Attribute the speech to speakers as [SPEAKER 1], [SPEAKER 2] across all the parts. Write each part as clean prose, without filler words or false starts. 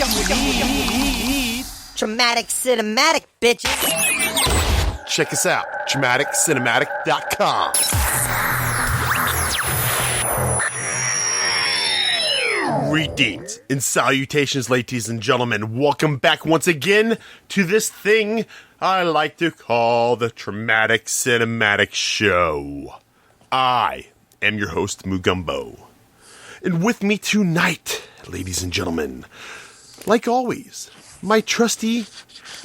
[SPEAKER 1] need traumatic cinematic, bitches.
[SPEAKER 2] Check us out, dramaticcinematic.com. Greetings and salutations, ladies and gentlemen. Welcome back once again to this thing I like to call the Traumatic Cinematic Show. I am your host, Mugumbo. And with me tonight, ladies and gentlemen, like always, my trusty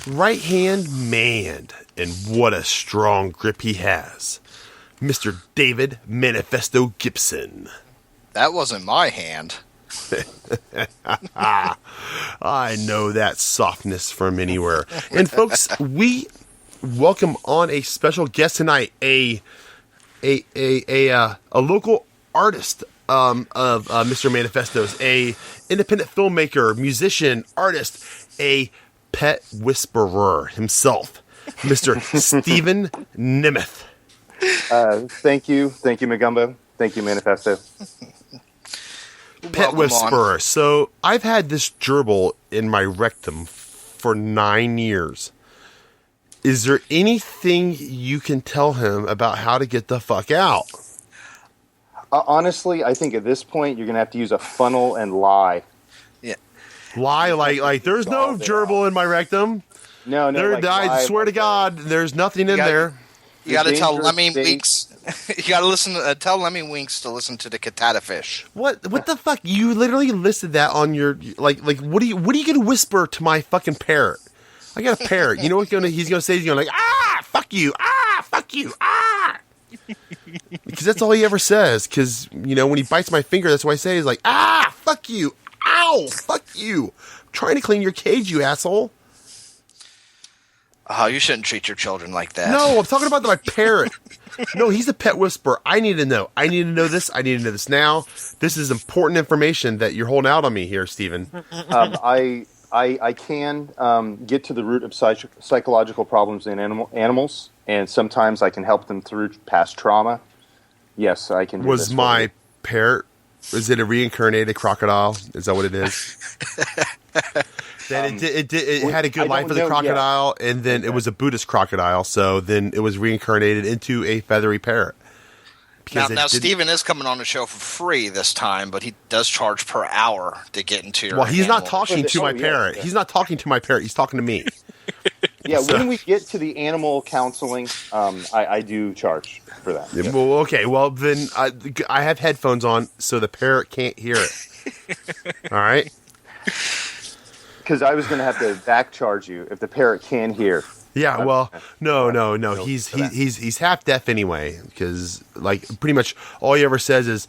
[SPEAKER 2] right-hand man, and what a strong grip he has, Mr. David Manifesto Gibson.
[SPEAKER 3] That wasn't my hand.
[SPEAKER 2] I know that softness from anywhere. And folks, we welcome on a special guest tonight, a local artist of Mr. Manifestos, a independent filmmaker, musician, artist, a pet whisperer himself, Mr. Stephen Nemeth.
[SPEAKER 4] Thank you, Mugumbo. Thank you, Manifesto.
[SPEAKER 2] Pet whisperer. So I've had this gerbil in my rectum for 9 years. Is there anything you can tell him about how to get the fuck out?
[SPEAKER 4] Honestly, I think at this point you're gonna have to use a funnel and lie.
[SPEAKER 3] Yeah,
[SPEAKER 2] Lie like there's no gerbil in my rectum.
[SPEAKER 4] No.
[SPEAKER 2] There, I swear to God, there's nothing in there.
[SPEAKER 3] You got to tell
[SPEAKER 4] dangerous
[SPEAKER 3] Lemmy
[SPEAKER 4] thing-
[SPEAKER 3] Winks. You got to listen. Tell Lemmy Winks to listen to the Catatafish.
[SPEAKER 2] What the fuck? You literally listed that on your like. What are you gonna whisper to my fucking parrot? I got a parrot. You know what he's gonna say? He's gonna fuck you, fuck you, because that's all he ever says. Because when he bites my finger, that's what I say. He's like fuck you, ow, fuck you. I'm trying to clean your cage, you asshole.
[SPEAKER 3] Oh, you shouldn't treat your children like that.
[SPEAKER 2] No, I'm talking about my parrot. No, he's a pet whisperer. I need to know. I need to know this. I need to know this now. This is important information that you're holding out on me here, Stephen.
[SPEAKER 4] I can get to the root of psychological problems in animals, and sometimes I can help them through past trauma. Yes, I can do
[SPEAKER 2] Was
[SPEAKER 4] this
[SPEAKER 2] my parrot, is it a reincarnated crocodile? Is that what it is? Then it had a good life as a crocodile, and then it was a Buddhist crocodile, so then it was reincarnated into a feathery parrot.
[SPEAKER 3] Now Stephen is coming on the show for free this time, but he does charge per hour to get into your.
[SPEAKER 2] Well, he's not
[SPEAKER 3] animal.
[SPEAKER 2] talking to my parrot.
[SPEAKER 4] Yeah.
[SPEAKER 2] He's not talking to my parrot. He's talking to me.
[SPEAKER 4] Yeah, when we get to the animal counseling, I do charge for that.
[SPEAKER 2] Yeah. Well, okay. Well, then I have headphones on, so the parrot can't hear it. All right.
[SPEAKER 4] Because I was going to have to back charge you if the parrot can hear.
[SPEAKER 2] Yeah, well, no. He's half deaf anyway, because pretty much all he ever says is,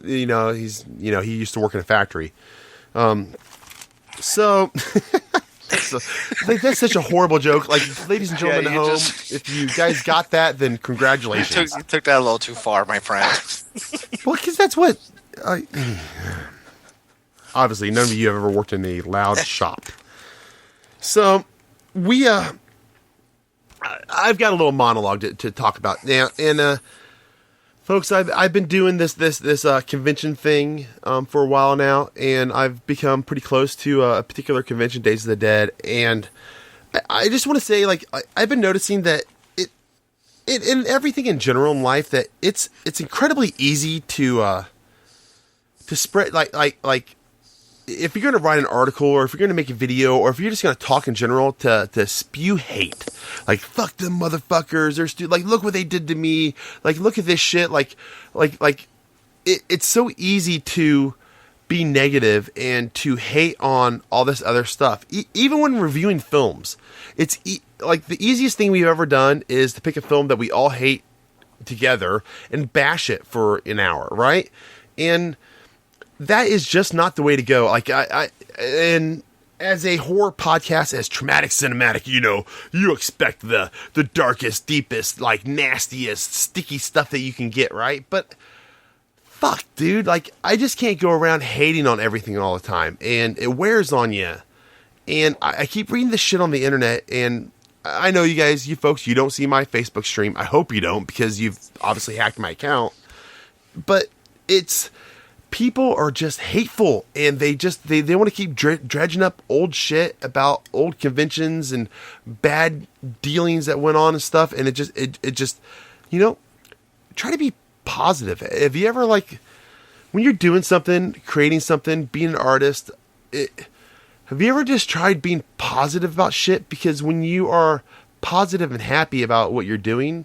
[SPEAKER 2] he used to work in a factory, so that's such a horrible joke. Like, ladies and gentlemen at home, if you guys got that, then congratulations.
[SPEAKER 3] You took that a little too far, my friend.
[SPEAKER 2] Well, because that's what. Obviously, none of you have ever worked in a loud shop. So, I've got a little monologue to talk about now, and folks, I've been doing this convention thing for a while now, and I've become pretty close to a particular convention, Days of the Dead, and I just want to say, I've been noticing that it in everything in general in life, that it's incredibly easy to spread like if you're going to write an article, or if you're going to make a video, or if you're just going to talk in general, to spew hate, like, fuck them motherfuckers, or look what they did to me, look at this shit, it's so easy to be negative and to hate on all this other stuff. Even when reviewing films, it's the easiest thing we've ever done is to pick a film that we all hate together and bash it for an hour, right? And that is just not the way to go. And as a horror podcast, as Traumatic Cinematic, you expect the darkest, deepest, nastiest, sticky stuff that you can get, right? But fuck, dude, I just can't go around hating on everything all the time, and it wears on you. And I keep reading this shit on the internet, and I know you folks, you don't see my Facebook stream. I hope you don't, because you've obviously hacked my account. But it's people are just hateful, and they want to keep dredging up old shit about old conventions and bad dealings that went on and stuff. And it just, try to be positive. Have you ever, like, when you're doing something, creating something, being an artist, have you ever just tried being positive about shit? Because when you are positive and happy about what you're doing,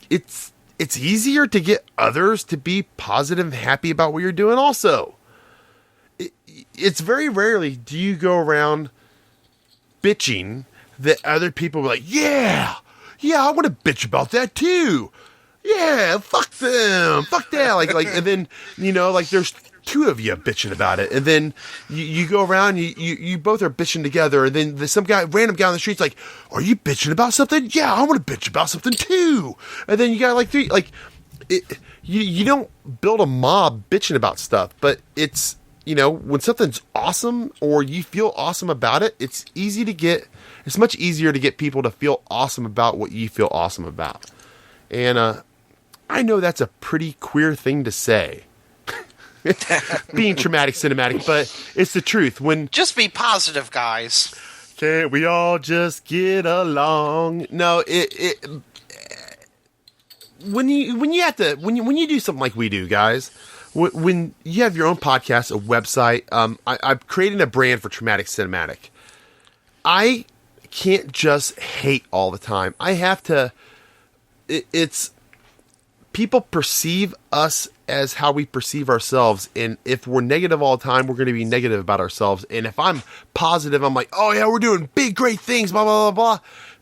[SPEAKER 2] it's easier to get others to be positive and happy about what you're doing also. It's very rarely do you go around bitching that other people are like, yeah, I want to bitch about that too. Yeah, fuck them. Fuck that. Like, and then, there's two of you bitching about it. And then you go around, you both are bitching together. And then there's some random guy on the street's like, are you bitching about something? Yeah, I want to bitch about something too. And then you got like three, like, you don't build a mob bitching about stuff, but it's, when something's awesome or you feel awesome about it, it's much easier to get people to feel awesome about what you feel awesome about. And, I know that's a pretty queer thing to say. Being traumatic cinematic, but it's the truth.
[SPEAKER 3] Just be positive, guys.
[SPEAKER 2] Can't we all just get along? No, when you do something like we do, guys, when you have your own podcast, a website, I'm creating a brand for traumatic cinematic. I can't just hate all the time. I have to. It's people perceive us as how we perceive ourselves, and if we're negative all the time, we're going to be negative about ourselves. And if I'm positive, I'm like, oh yeah, we're doing big, great things, blah blah blah blah.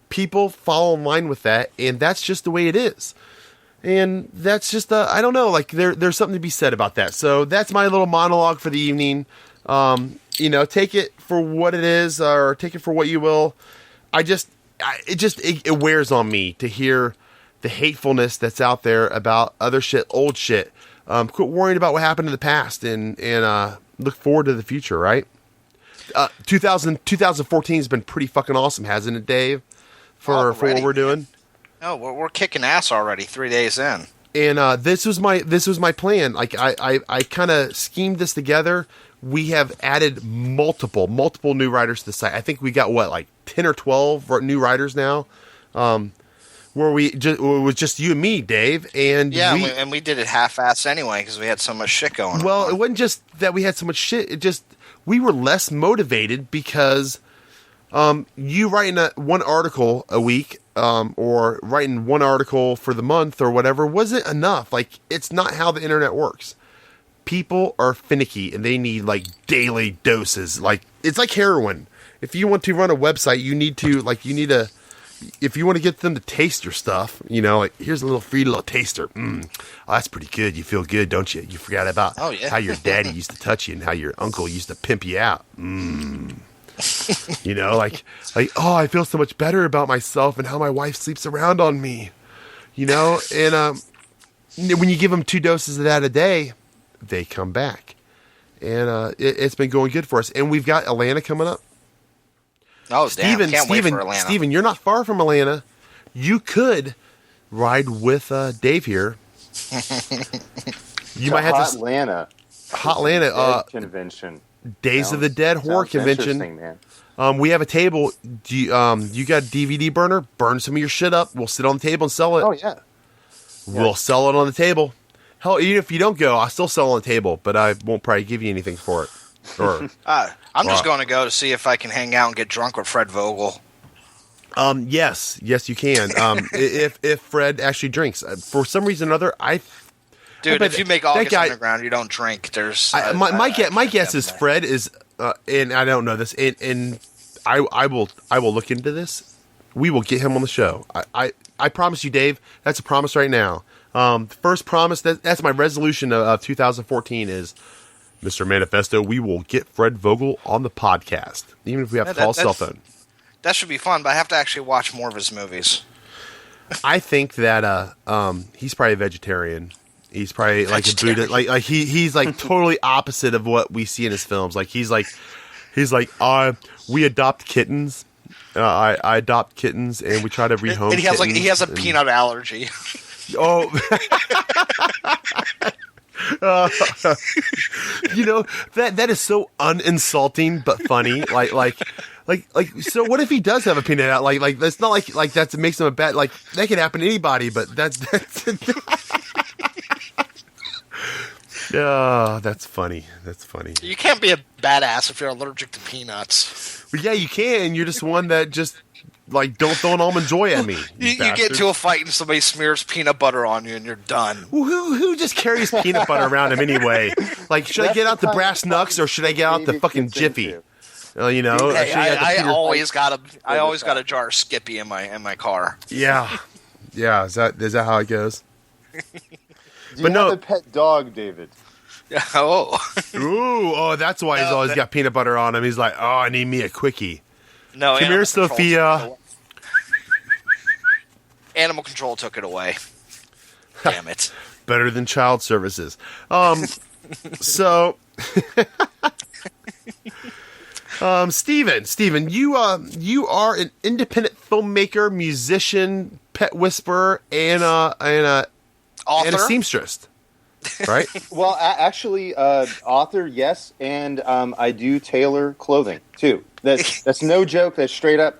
[SPEAKER 2] People follow in line with that, and that's just the way it is. And that's just I don't know, like there's something to be said about that. So that's my little monologue for the evening. Take it for what it is, or take it for what you will. It wears on me to hear the hatefulness that's out there about other shit, old shit. Quit worrying about what happened in the past and look forward to the future, right? 2014 has been pretty fucking awesome, hasn't it, Dave? For what we're doing.
[SPEAKER 3] No, we're kicking ass already 3 days in.
[SPEAKER 2] And this was my plan. Like I kind of schemed this together. We have added multiple new writers to the site. I think we got 10 or 12 new writers now. Where it was just you and me, Dave, and
[SPEAKER 3] we did it half-assed anyway because we had so much shit going on.
[SPEAKER 2] Well, it wasn't just that we had so much shit; it just we were less motivated because you writing one article a week or writing one article for the month or whatever wasn't enough. Like, it's not how the internet works. People are finicky and they need daily doses. Like, it's like heroin. If you want to run a website, you need to. If you want to get them to taste your stuff, here's a free little taster. Oh, that's pretty good. You feel good, don't you? You forgot about how your daddy used to touch you and how your uncle used to pimp you out. Oh, I feel so much better about myself and how my wife sleeps around on me. And when you give them 2 doses of that a day, they come back. And it's been going good for us. And we've got Atlanta coming up.
[SPEAKER 3] Oh, damn. Can't wait for Atlanta.
[SPEAKER 2] Stephen, you're not far from Atlanta. You could ride with Dave here. You might have to... Hot Atlanta.
[SPEAKER 4] Convention.
[SPEAKER 2] Days of the Dead horror convention. Man. We have a table. You got a DVD burner? Burn some of your shit up. We'll sit on the table and sell it.
[SPEAKER 4] Oh, yeah.
[SPEAKER 2] We'll sell it on the table. Hell, even if you don't go, I'll still sell on the table, but I won't probably give you anything for it. Or...
[SPEAKER 3] I'm just going to go to see if I can hang out and get drunk with Fred Vogel.
[SPEAKER 2] Yes, you can. If Fred actually drinks, for some reason or other,
[SPEAKER 3] if you make August Underground, you don't drink. There's
[SPEAKER 2] my guess is Fred is, and I don't know this, and I will look into this. We will get him on the show. I promise you, Dave. That's a promise right now. The first promise that's my resolution of 2014 is. Mr. Manifesto, we will get Fred Vogel on the podcast, even if we have to call a cell phone.
[SPEAKER 3] That should be fun, but I have to actually watch more of his movies.
[SPEAKER 2] I think that he's probably a vegetarian. He's probably like a Buddha. He's totally opposite of what we see in his films. He's like, we adopt kittens. I adopt kittens, and we try to rehome. And
[SPEAKER 3] he has a peanut allergy.
[SPEAKER 2] Oh. You know, that is so uninsulting but funny. Like. So what if he does have a peanut out? Like that's not like that makes him a bad. Like that could happen to anybody, but that's. Yeah, that's funny. That's funny.
[SPEAKER 3] You can't be a badass if you're allergic to peanuts.
[SPEAKER 2] Well, yeah, you can. You're just one that just like don't throw an almond joy at me.
[SPEAKER 3] You get into a fight and somebody smears peanut butter on you and you're done.
[SPEAKER 2] Well, who just carries peanut butter around him anyway? Like, should I get out the brass knucks or should I get out the fucking Jiffy? You know,
[SPEAKER 3] hey, I always got a jar of Skippy in my car.
[SPEAKER 2] Yeah. Is that how it goes?
[SPEAKER 4] Do you have a pet dog, David?
[SPEAKER 3] Oh.
[SPEAKER 2] Ooh, that's why he's always got peanut butter on him. He's like, oh, I need me a quickie.
[SPEAKER 3] No,
[SPEAKER 2] come here, Sophia.
[SPEAKER 3] Animal control took it away. Damn it.
[SPEAKER 2] Better than child services. So, Stephen, you are an independent filmmaker, musician, pet whisperer, and a seamstress, right?
[SPEAKER 4] Well, actually, author, yes, and I do tailor clothing too. That's no joke. That's straight up.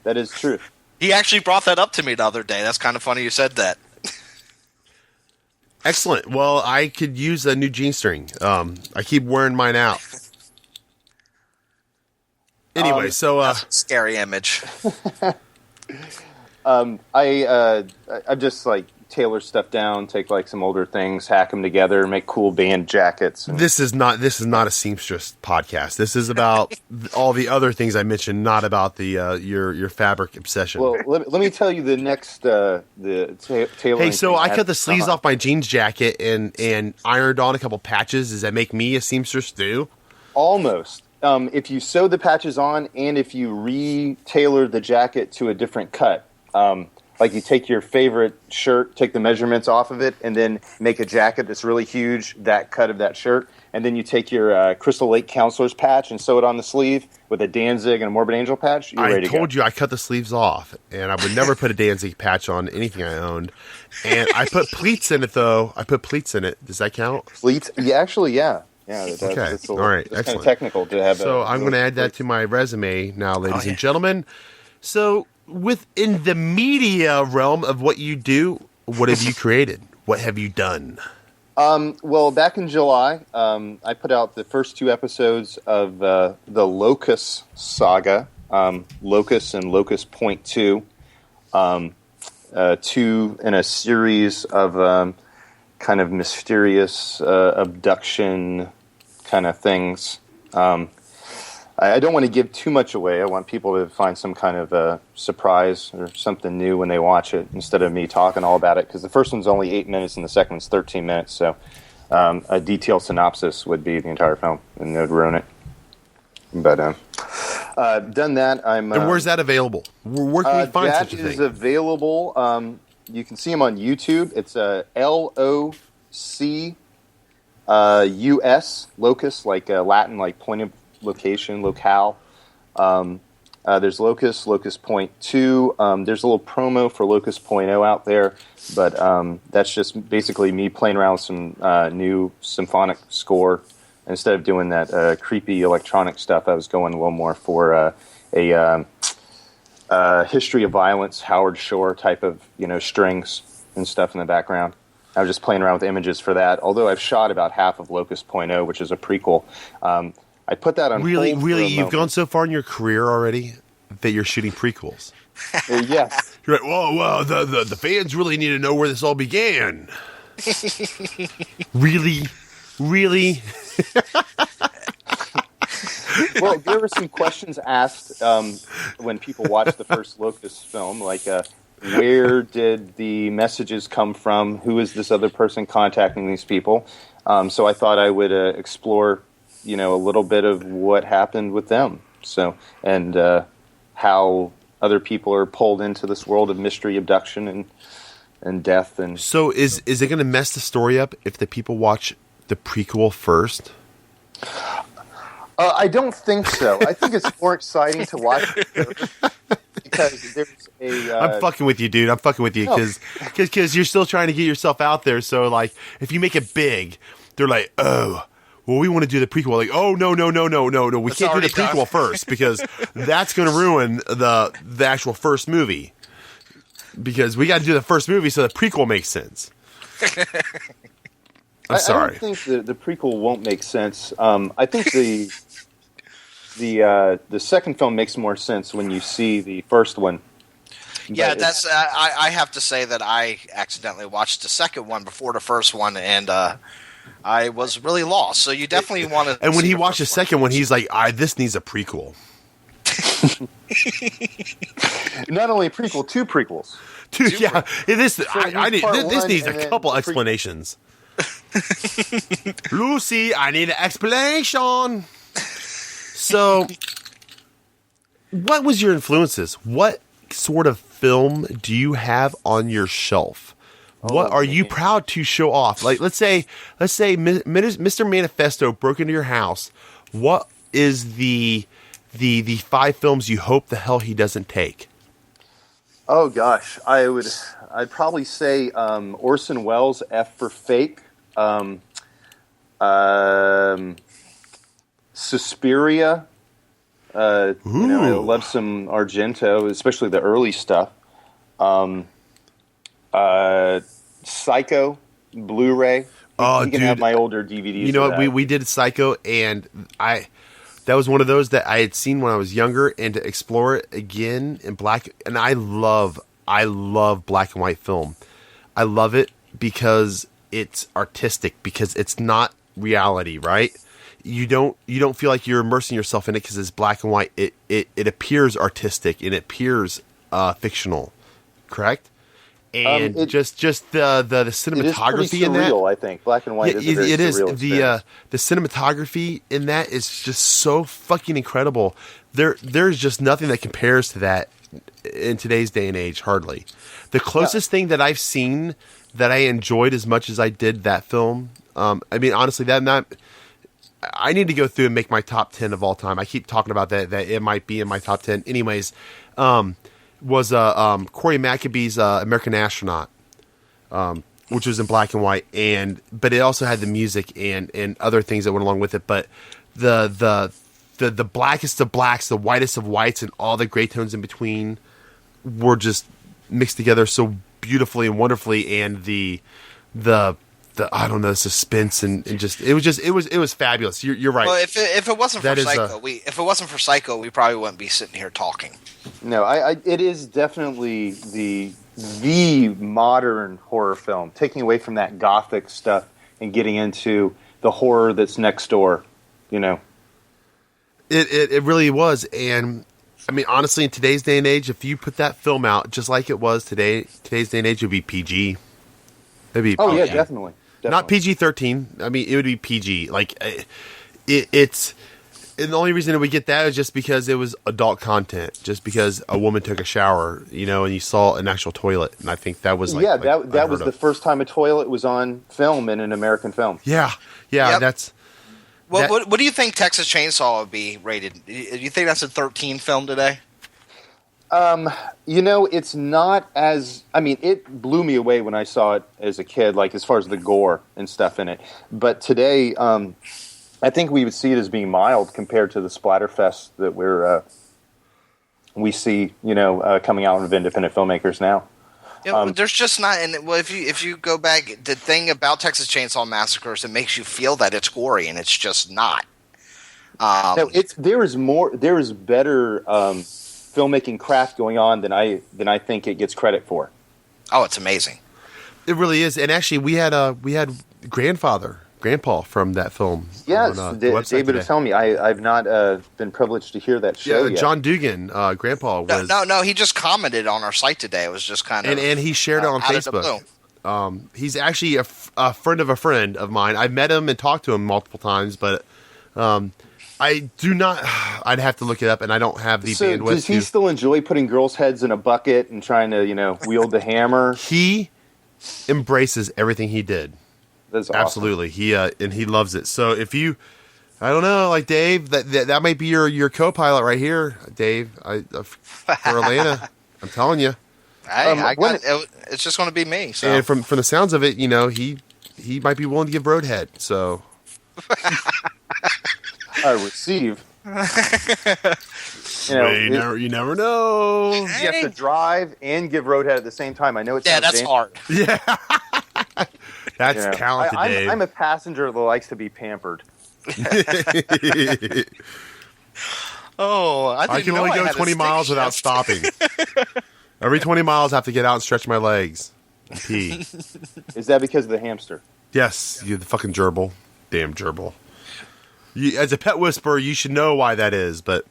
[SPEAKER 4] That is true.
[SPEAKER 3] He actually brought that up to me the other day. That's kind of funny you said that.
[SPEAKER 2] Excellent. Well, I could use a new jean string. I keep wearing mine out. Anyway,
[SPEAKER 3] that's a scary image.
[SPEAKER 4] I just like tailor stuff down, take like some older things, hack them together, make cool band jackets.
[SPEAKER 2] This is not a seamstress podcast. This is about all the other things I mentioned, not about the your fabric obsession.
[SPEAKER 4] Well, let me tell you the next tailoring.
[SPEAKER 2] Hey, so I cut the sleeves off my jeans jacket and ironed on a couple patches. Does that make me a seamstress too?
[SPEAKER 4] Almost. If you sew the patches on and if you re-tailor the jacket to a different cut, like you take your favorite shirt, take the measurements off of it, and then make a jacket that's really huge, that cut of that shirt, and then you take your Crystal Lake Counselor's patch and sew it on the sleeve with a Danzig and a Morbid Angel patch, you're ready to go.
[SPEAKER 2] I told you I cut the sleeves off, and I would never put a Danzig patch on anything I owned. And I put pleats in it, though. I put pleats in it. Does that count?
[SPEAKER 4] Pleats? Yeah, actually, yeah. Yeah, it does.
[SPEAKER 2] Okay.
[SPEAKER 4] It's
[SPEAKER 2] all right.
[SPEAKER 4] It's kind of technical to have.
[SPEAKER 2] So I'm going to add that to my resume now, ladies and gentlemen. So within the media realm of what you do, what have you created? What have you done?
[SPEAKER 4] Well, back in July, I put out the first 2 episodes of the Locust saga, Locust and Locust Point 2, 2 in a series of kind of mysterious abduction kind of things. I don't want to give too much away. I want people to find some kind of surprise or something new when they watch it instead of me talking all about it, because the first one's only 8 minutes and the second one's 13 minutes. So a detailed synopsis would be the entire film, and it would ruin it. But done that.
[SPEAKER 2] And where's that available? Where can we find such a thing?
[SPEAKER 4] That is available. You can see them on YouTube. It's LOCUS, locus, like Latin, like point of location, locale. There's Locust Point 2. There's a little promo for Locust Point 0 out there, but that's just basically me playing around with some new symphonic score. Instead of doing that creepy electronic stuff, I was going a little more for a history of violence, Howard Shore type of strings and stuff in the background. I was just playing around with images for that. Although I've shot about half of Locust Point 0, which is a prequel. I put that on
[SPEAKER 2] really,
[SPEAKER 4] hold
[SPEAKER 2] really. You've gone so far in your career already that you're shooting prequels.
[SPEAKER 4] Yes.
[SPEAKER 2] You're like, whoa, the fans really need to know where this all began. Really.
[SPEAKER 4] Well, there were some questions asked when people watched the first Locust film, like where did the messages come from? Who is this other person contacting these people? So I thought I would explore, a little bit of what happened with them. So and how other people are pulled into this world of mystery, abduction, and death. And
[SPEAKER 2] so is it going to mess the story up if the people watch the prequel first?
[SPEAKER 4] I don't think so. I think it's more exciting to watch because there's a.
[SPEAKER 2] I'm fucking with you, dude. I'm fucking with you because you're still trying to get yourself out there. So like, if you make it big, they're like, oh, well, we want to do the prequel. Like, oh, no. We can't do the prequel first because that's going to ruin the actual first movie. Because we got to do the first movie so the prequel makes sense. I'm sorry.
[SPEAKER 4] I don't think the prequel won't make sense. I think the second film makes more sense when you see the first one.
[SPEAKER 3] Yeah, that's. I have to say that I accidentally watched the second one before the first one, and I was really lost. So you definitely want to.
[SPEAKER 2] And when he watched the second one, he's like, "This needs a prequel."
[SPEAKER 4] Not only a prequel, two prequels.
[SPEAKER 2] Yeah, this needs a couple explanations. Lucy, I need an explanation. So, what was your influences? What sort of film do you have on your shelf? What are you proud to show off? Like, let's say, Mr. Manifesto broke into your house. What is the 5 films you hope the hell he doesn't take?
[SPEAKER 4] Oh gosh, I'd probably say Orson Welles' F for Fake, Suspiria. I love some Argento, especially the early stuff. Psycho, Blu-ray. You can have my older DVDs.
[SPEAKER 2] You know what? We did Psycho, and that was one of those that I had seen when I was younger, and to explore it again in black. And I love black and white film. I love it because it's artistic, because it's not reality, right? You don't feel like you're immersing yourself in it because it's black and white. It appears artistic and it appears fictional, correct? And just the cinematography in that,
[SPEAKER 4] I think black and white.
[SPEAKER 2] It is the cinematography in that is just so fucking incredible. There's just nothing that compares to that in today's day and age. Hardly. The closest thing that I've seen that I enjoyed as much as I did that film. I mean, honestly, I need to go through and make my top 10 of all time. I keep talking about that it might be in my top 10. Anyways, was Corey Maccabee's American Astronaut, which was in black and white, but it also had the music and other things that went along with it. But the blackest of blacks, the whitest of whites, and all the gray tones in between were just mixed together so beautifully and wonderfully, and the I don't know, suspense and just it was fabulous. You're right.
[SPEAKER 3] Well, if it wasn't for Psycho, we probably wouldn't be sitting here talking.
[SPEAKER 4] No, it is definitely the modern horror film, taking away from that gothic stuff and getting into the horror that's next door. You know,
[SPEAKER 2] it really was. And I mean, honestly, in today's day and age, if you put that film out just like it was today's day and age, it would be PG. It'd be
[SPEAKER 4] PG. Definitely.
[SPEAKER 2] Not PG-13. I mean, it would be PG. Like, it's... And the only reason we get that is just because it was adult content. Just because a woman took a shower, and you saw an actual toilet. And I think that was like...
[SPEAKER 4] Yeah, that was the first time a toilet was on film in an American film.
[SPEAKER 2] Yeah, yep. That's...
[SPEAKER 3] Well, what do you think Texas Chainsaw would be rated? Do you think that's a 13 film today?
[SPEAKER 4] It's not as... I mean, it blew me away when I saw it as a kid, like as far as the gore and stuff in it. But today, I think we would see it as being mild compared to the splatterfest that we see, coming out of independent filmmakers now.
[SPEAKER 3] Yeah, there's just not... And well, if you go back, the thing about Texas Chainsaw Massacre is it makes you feel that it's gory, and it's just not.
[SPEAKER 4] No, there is better... filmmaking craft going on than I think it gets credit for.
[SPEAKER 3] Oh, it's amazing.
[SPEAKER 2] It really is. And actually, we had Grandpa from that film.
[SPEAKER 4] Yes,
[SPEAKER 2] on,
[SPEAKER 4] David was telling me. I've not been privileged to hear that show yet.
[SPEAKER 2] John Dugan, Grandpa was...
[SPEAKER 3] No, he just commented on our site today. It was just kind of...
[SPEAKER 2] And he shared it on Facebook. He's actually a friend of mine. I've met him and talked to him multiple times, but... I do not... I'd have to look it up, and I don't have the bandwidth.
[SPEAKER 4] Does he still enjoy putting girls' heads in a bucket and trying to, wield the hammer?
[SPEAKER 2] He embraces everything he did.
[SPEAKER 4] That's awesome.
[SPEAKER 2] Absolutely. And he loves it. So if you... I don't know, like Dave, that might be your co-pilot right here, Dave, for Atlanta. I'm telling you.
[SPEAKER 3] It's just going to be me. So.
[SPEAKER 2] And from the sounds of it, he might be willing to give roadhead. So
[SPEAKER 4] receive.
[SPEAKER 2] You never know.
[SPEAKER 4] You have to drive and give roadhead at the same time. I know it's
[SPEAKER 3] that's hard.
[SPEAKER 2] Yeah, that's talented, Dave.
[SPEAKER 4] I'm a passenger that likes to be pampered.
[SPEAKER 2] I can only go 20 miles without stopping. Every 20 miles, I have to get out and stretch my legs and pee.
[SPEAKER 4] Is that because of the hamster?
[SPEAKER 2] Yes, you the fucking gerbil. Damn gerbil. As a pet whisperer, you should know why that is, but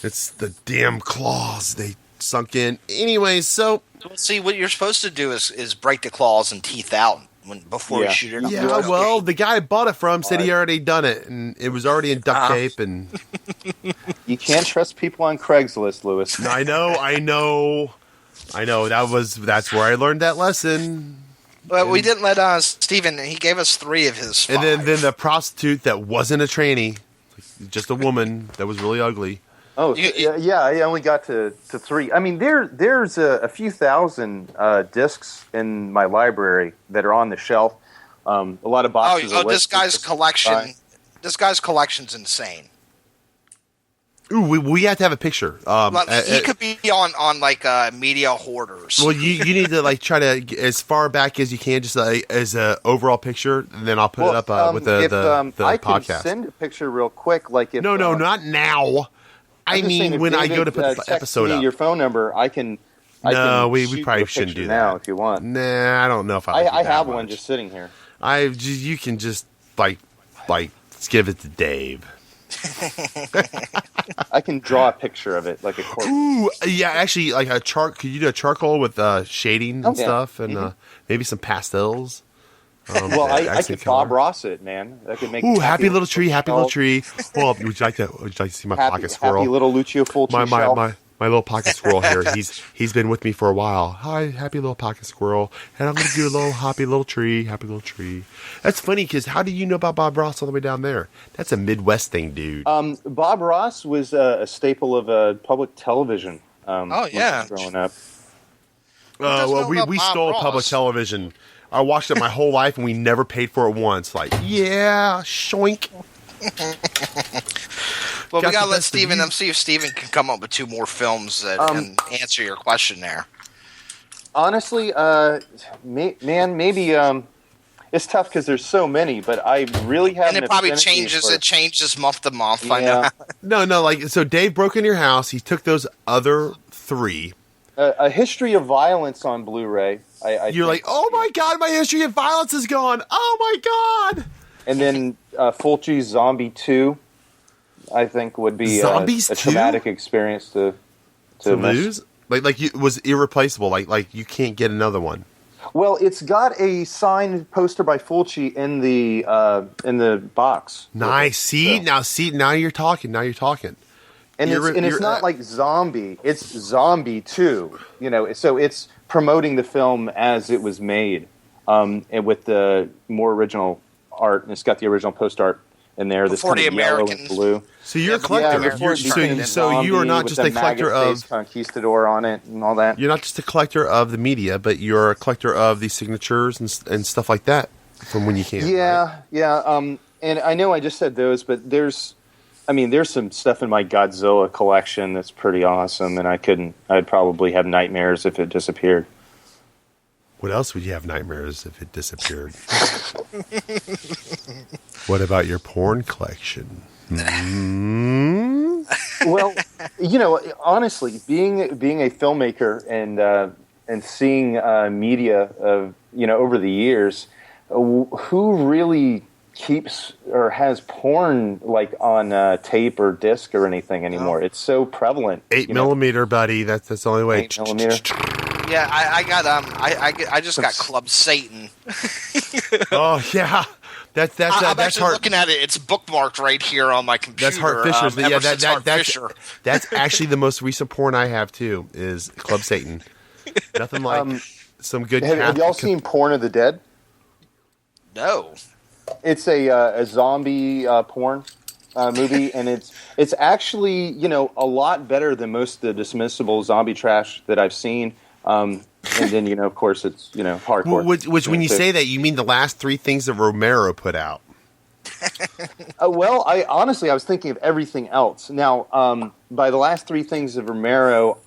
[SPEAKER 2] it's the damn claws. They sunk in. Anyway, so
[SPEAKER 3] see, what you're supposed to do is break the claws and teeth out before you shoot it.
[SPEAKER 2] Yeah, well, the guy I bought it from said he already done it, and it was already in duct tape. And
[SPEAKER 4] you can't trust people on Craigslist, Lewis.
[SPEAKER 2] I know. That's where I learned that lesson.
[SPEAKER 3] Well, we didn't let Stephen. He gave us 3 of his 5.
[SPEAKER 2] And then the prostitute that wasn't a tranny, just a woman that was really ugly.
[SPEAKER 4] Oh, yeah. I only got to 3. I mean, there's a few thousand discs in my library that are on the shelf. A lot of boxes.
[SPEAKER 3] This guy's collection. This guy's collection's insane.
[SPEAKER 2] Ooh, we have to have a picture.
[SPEAKER 3] He could be on like media hoarders.
[SPEAKER 2] Well, you need to like try to get as far back as you can, just as a overall picture, and then I'll put it up with the
[SPEAKER 4] I
[SPEAKER 2] podcast.
[SPEAKER 4] Can send a picture real quick. Like if
[SPEAKER 2] no, not now. I mean, when
[SPEAKER 4] David,
[SPEAKER 2] I go to put the episode up.
[SPEAKER 4] Your phone number, I can.
[SPEAKER 2] We probably shouldn't do that
[SPEAKER 4] now if you want.
[SPEAKER 2] Nah, I don't know if I
[SPEAKER 4] have one just sitting here.
[SPEAKER 2] You can just like give it to Dave.
[SPEAKER 4] I can draw a picture of it like a corpse.
[SPEAKER 2] Ooh, yeah, actually, like a chart. Could you do a charcoal with shading and stuff, and maybe some pastels?
[SPEAKER 4] Well, I could Bob Ross it, man. I could make.
[SPEAKER 2] Ooh, happy little tree. Well, would you like to see my pocket squirrel?
[SPEAKER 4] Happy little Lucio Fulci shelf.
[SPEAKER 2] My little pocket squirrel here. He's been with me for a while. Hi, happy little pocket squirrel. And I'm going to do a little happy little tree. That's funny because how do you know about Bob Ross all the way down there? That's a Midwest thing, dude.
[SPEAKER 4] Bob Ross was a staple of public television. Growing up.
[SPEAKER 2] We stole public television. I watched it my whole life and we never paid for it once. Like, yeah, shoink.
[SPEAKER 3] Well, we gotta let Stephen. Let's see if Stephen can come up with 2 more films that can answer your question there.
[SPEAKER 4] Honestly, maybe it's tough because there's so many, but I really haven't.
[SPEAKER 3] And it probably changes. It changes month to month.
[SPEAKER 4] Yeah.
[SPEAKER 3] I know.
[SPEAKER 2] No. Like, so Dave broke into your house. He took those other 3.
[SPEAKER 4] A History of Violence on Blu-ray.
[SPEAKER 2] You're like, oh my god, my History of Violence is gone. Oh my god.
[SPEAKER 4] And then Fulci's Zombie 2, I think, would be a traumatic experience to
[SPEAKER 2] lose. Like it was irreplaceable. Like you can't get another one.
[SPEAKER 4] Well, it's got a signed poster by Fulci in the box.
[SPEAKER 2] Nice. Now you're talking.
[SPEAKER 4] And it's not like Zombie. It's Zombie 2. So it's promoting the film as it was made, and with the more original art. And it's got the original post art in there. This kind of yellow and blue.
[SPEAKER 2] So you're a collector. So you are not just a collector of
[SPEAKER 4] Conquistador on it and all that.
[SPEAKER 2] You're not just a collector of the media, but you're a collector of the signatures and stuff like that from when you can.
[SPEAKER 4] Yeah, right? And I know I just said those, but there's some stuff in my Godzilla collection that's pretty awesome, and I'd probably have nightmares if it disappeared.
[SPEAKER 2] What else would you have nightmares if it disappeared? What about your porn collection?
[SPEAKER 4] Well, honestly, being a filmmaker and seeing media of over the years, who really keeps or has porn like on tape or disc or anything anymore? It's so prevalent.
[SPEAKER 2] 8mm, buddy. That's the only way.
[SPEAKER 4] 8mm.
[SPEAKER 3] Yeah, I got I just got Club Satan.
[SPEAKER 2] Oh yeah, that's
[SPEAKER 3] I'm actually
[SPEAKER 2] Hart.
[SPEAKER 3] looking at it. It's bookmarked right here on my computer.
[SPEAKER 2] That's Hart Fisher's.
[SPEAKER 3] Fisher.
[SPEAKER 2] That's actually the most recent porn I have too. Is Club Satan. Nothing like some good.
[SPEAKER 4] Have y'all seen Porn of the Dead?
[SPEAKER 3] No.
[SPEAKER 4] It's a zombie porn movie, and it's actually a lot better than most of the dismissible zombie trash that I've seen. And then, of course, it's, hardcore.
[SPEAKER 2] Which when you say that, you mean the last 3 things that Romero put out.
[SPEAKER 4] Well, I was thinking of everything else. Now, by the last 3 things of Romero,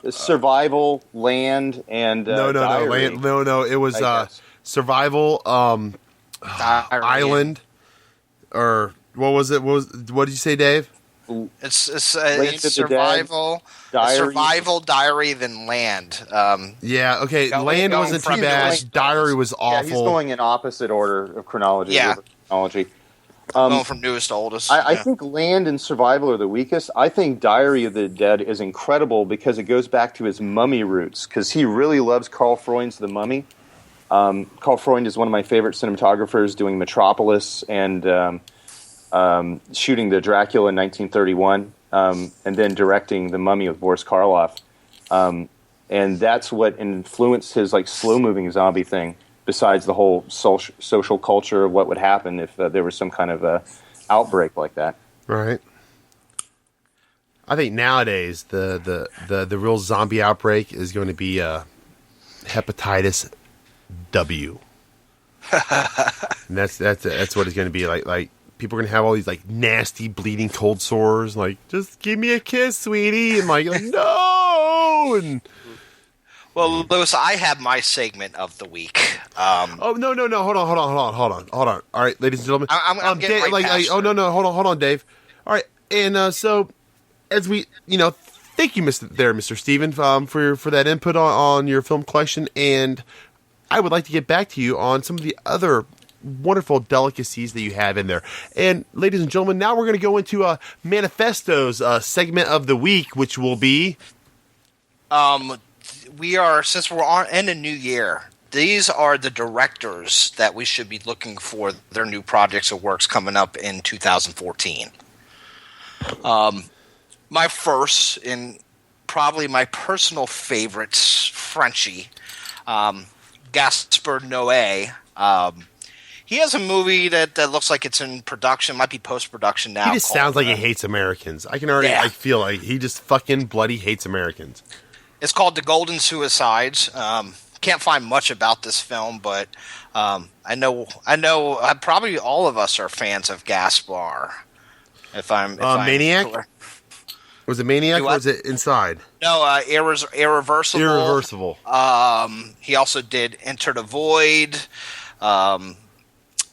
[SPEAKER 4] Survival, Land, and Diary.
[SPEAKER 2] It was Survival, Island, or what was it? What did you say, Dave?
[SPEAKER 3] It's Survival, Diary, then Land.
[SPEAKER 2] Yeah, okay. Land wasn't too bad. Diary was awful.
[SPEAKER 4] Yeah, he's going in opposite order of chronology.
[SPEAKER 3] Yeah.
[SPEAKER 4] Chronology.
[SPEAKER 3] Going from newest to oldest.
[SPEAKER 4] I think Land and Survival are the weakest. I think Diary of the Dead is incredible because it goes back to his mummy roots, because he really loves Carl Freund's The Mummy. Carl Freund is one of my favorite cinematographers, doing Metropolis and shooting the Dracula in 1931, and then directing The Mummy with Boris Karloff. And that's what influenced his slow-moving zombie thing, besides the whole social culture of what would happen if there was some kind of outbreak like that.
[SPEAKER 2] Right. I think nowadays the real zombie outbreak is going to be hepatitis W. And that's what it's going to be like. People are going to have all these nasty bleeding cold sores. Just give me a kiss, sweetie. And no. And
[SPEAKER 3] well, Louis, I have my segment of the week.
[SPEAKER 2] No. Hold on. All right, ladies and gentlemen.
[SPEAKER 3] I'm getting
[SPEAKER 2] hold on, Dave. All right, and so as we, thank you, Mr. Stephen, for that input on your film collection, and I would like to get back to you on some of the other wonderful delicacies that you have in there. And ladies and gentlemen, now we're going to go into Manifesto's segment of the week, which will be
[SPEAKER 3] since we're in a new year, these are the directors that we should be looking for their new projects or works coming up in 2014. My first and probably my personal favorites, Frenchie, Gaspar Noé. He has a movie that looks like it's in production, might be post-production now.
[SPEAKER 2] He just sounds like he hates Americans. I can already feel like he just fucking bloody hates Americans.
[SPEAKER 3] It's called The Golden Suicides. Can't find much about this film, but I know probably all of us are fans of Gaspar. If I'm
[SPEAKER 2] Maniac? Was it Maniac or was it Inside?
[SPEAKER 3] No, Irreversible.
[SPEAKER 2] Irreversible.
[SPEAKER 3] He also did Enter the Void.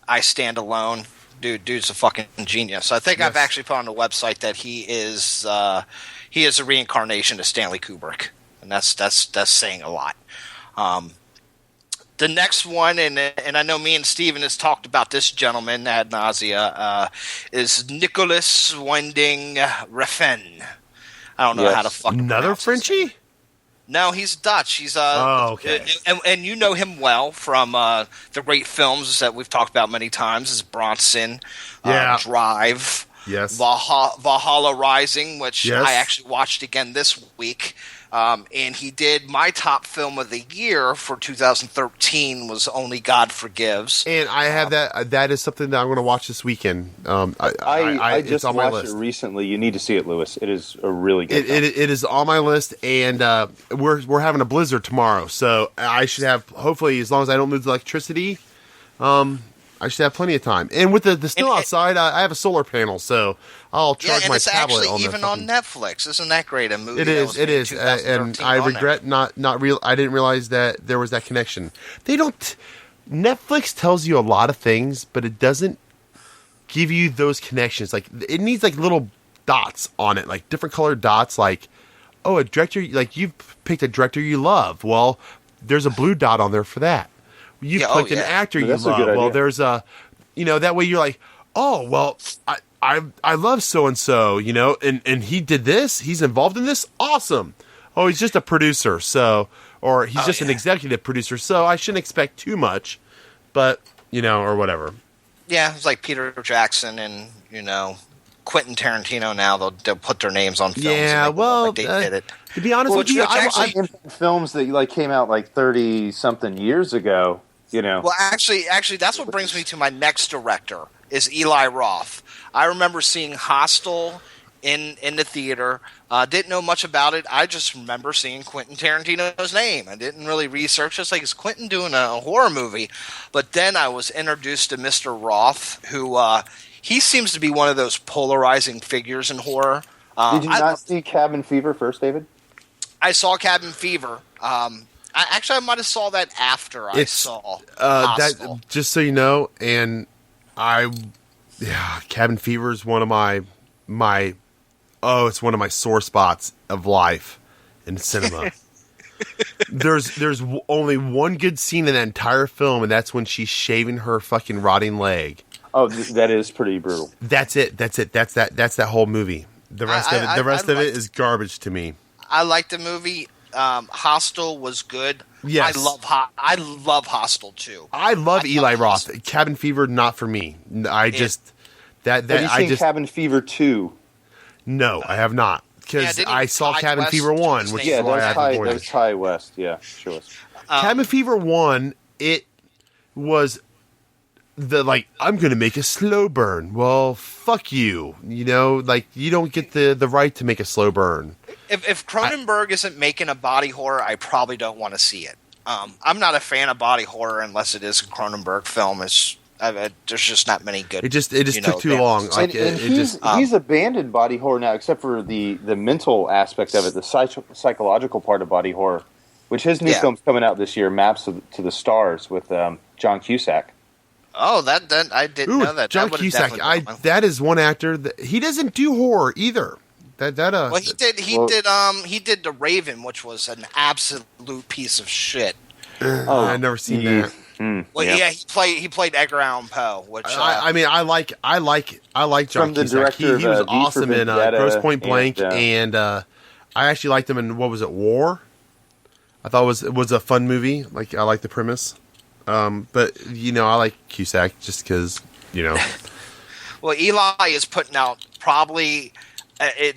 [SPEAKER 3] I Stand Alone. Dude's a fucking genius. I think I've actually put on the website that he is a reincarnation of Stanley Kubrick, and that's saying a lot. The next one, and I know me and Steven has talked about this gentleman ad nausea, is Nicolas Winding Refn. I don't know how to fucking
[SPEAKER 2] another Frenchie.
[SPEAKER 3] No, he's Dutch. He's
[SPEAKER 2] okay.
[SPEAKER 3] And you know him well from the great films that we've talked about many times, is Bronson, Drive,
[SPEAKER 2] yes,
[SPEAKER 3] Valhalla Rising, which
[SPEAKER 2] yes.
[SPEAKER 3] I actually watched again this week. And he did my top film of the year for 2013 was Only God Forgives.
[SPEAKER 2] And I have that. That is something that I'm going to watch this weekend.
[SPEAKER 4] I just watched it recently. You need to see it, Louis. It is a really good film.
[SPEAKER 2] It is on my list, and we're having a blizzard tomorrow, so I should have, hopefully, as long as I don't lose electricity, I should have plenty of time. And with the snow outside, I have a solar panel, so I'll charge my tablet on that.
[SPEAKER 3] Yeah, and it's actually even on Netflix. Isn't that great? A movie.
[SPEAKER 2] It is. And I regret I didn't realize that there was that connection. Netflix tells you a lot of things, but it doesn't give you those connections. Like, it needs little dots on it, like different colored dots. Like, oh, a director, like you've picked a director you love. Well, there's a blue dot on there for that. You've picked an actor you love. Well, there's a, that way you're like, oh, well, I love so-and-so, and he did this. He's involved in this. Awesome. Oh, he's just a producer. So, or he's just an executive producer. So I shouldn't expect too much, but, or whatever.
[SPEAKER 3] Yeah. It's like Peter Jackson and, Quentin Tarantino now. They'll put their names on films.
[SPEAKER 2] Yeah. Well,
[SPEAKER 3] they did it.
[SPEAKER 2] To be honest with you,
[SPEAKER 4] films that came out 30-something years ago.
[SPEAKER 3] Well, actually, that's what brings me to my next director is Eli Roth. I remember seeing Hostel in the theater. Didn't know much about it. I just remember seeing Quentin Tarantino's name. I didn't really research. It's like, is Quentin doing a horror movie? But then I was introduced to Mr. Roth, who he seems to be one of those polarizing figures in horror.
[SPEAKER 4] Did you not see Cabin Fever first, David?
[SPEAKER 3] I saw Cabin Fever. I might have saw that after I saw Hostel.
[SPEAKER 2] That, just so you know, and Cabin Fever is one of my it's one of my sore spots of life in cinema. There's only one good scene in that entire film, and that's when she's shaving her fucking rotting leg.
[SPEAKER 4] Oh, that is pretty brutal.
[SPEAKER 2] That's it. That's that whole movie. The rest of it is garbage to me.
[SPEAKER 3] I liked the movie. Hostel was good.
[SPEAKER 2] Yes.
[SPEAKER 3] I love Hostel too.
[SPEAKER 2] I love Eli Roth. Cabin Fever, not for me. Have you seen
[SPEAKER 4] Cabin Fever 2?
[SPEAKER 2] No, I have not. Because I saw Cabin Fever 1, which is why I have
[SPEAKER 4] that was Ty West. Yeah, sure was.
[SPEAKER 2] Cabin Fever 1, it was I'm going to make a slow burn. Well, fuck you. You know, you don't get the right to make a slow burn.
[SPEAKER 3] If Cronenberg isn't making a body horror, I probably don't want to see it. I'm not a fan of body horror unless it is a Cronenberg film. There's just not many good.
[SPEAKER 2] It just took too long.
[SPEAKER 4] He's abandoned body horror now, except for the mental aspect of it, the psychological part of body horror, which his new film's coming out this year, Maps to the Stars, with John Cusack.
[SPEAKER 3] Oh, that I didn't know that.
[SPEAKER 2] John Cusack. That is one actor that he doesn't do horror either.
[SPEAKER 3] Well, he did The Raven, which was an absolute piece of shit.
[SPEAKER 2] I've never seen that.
[SPEAKER 3] He played Edgar Allan Poe, which
[SPEAKER 2] I like John Cusack. He was awesome in Grosse Point Blank, and I actually liked him in, what was it, War? I thought it was a fun movie. I like the premise. But I like Cusack just because
[SPEAKER 3] Well, Eli is putting out probably.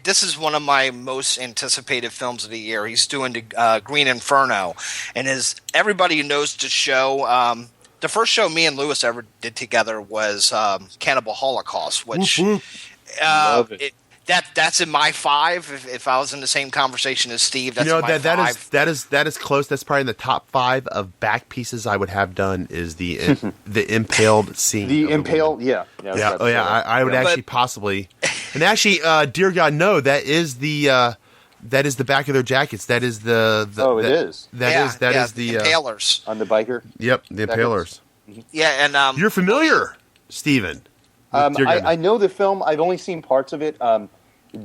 [SPEAKER 3] This is one of my most anticipated films of the year. He's doing the Green Inferno, and as everybody who knows the show, the first show me and Lewis ever did together was Cannibal Holocaust, which
[SPEAKER 4] love it.
[SPEAKER 3] That's in my 5. If I was in the same conversation as Steve, that's my 5.
[SPEAKER 2] That is close. That's probably in the top 5 of back pieces I would have done. Is the impaled scene?
[SPEAKER 4] The impaled, yeah.
[SPEAKER 2] I would actually possibly, and actually, dear God, no, that is the back of their jackets. That is the
[SPEAKER 3] impalers
[SPEAKER 2] on the biker. Yep, the impalers.
[SPEAKER 3] Yeah, and
[SPEAKER 2] you're familiar, Stephen.
[SPEAKER 4] I know the film. I've only seen parts of it.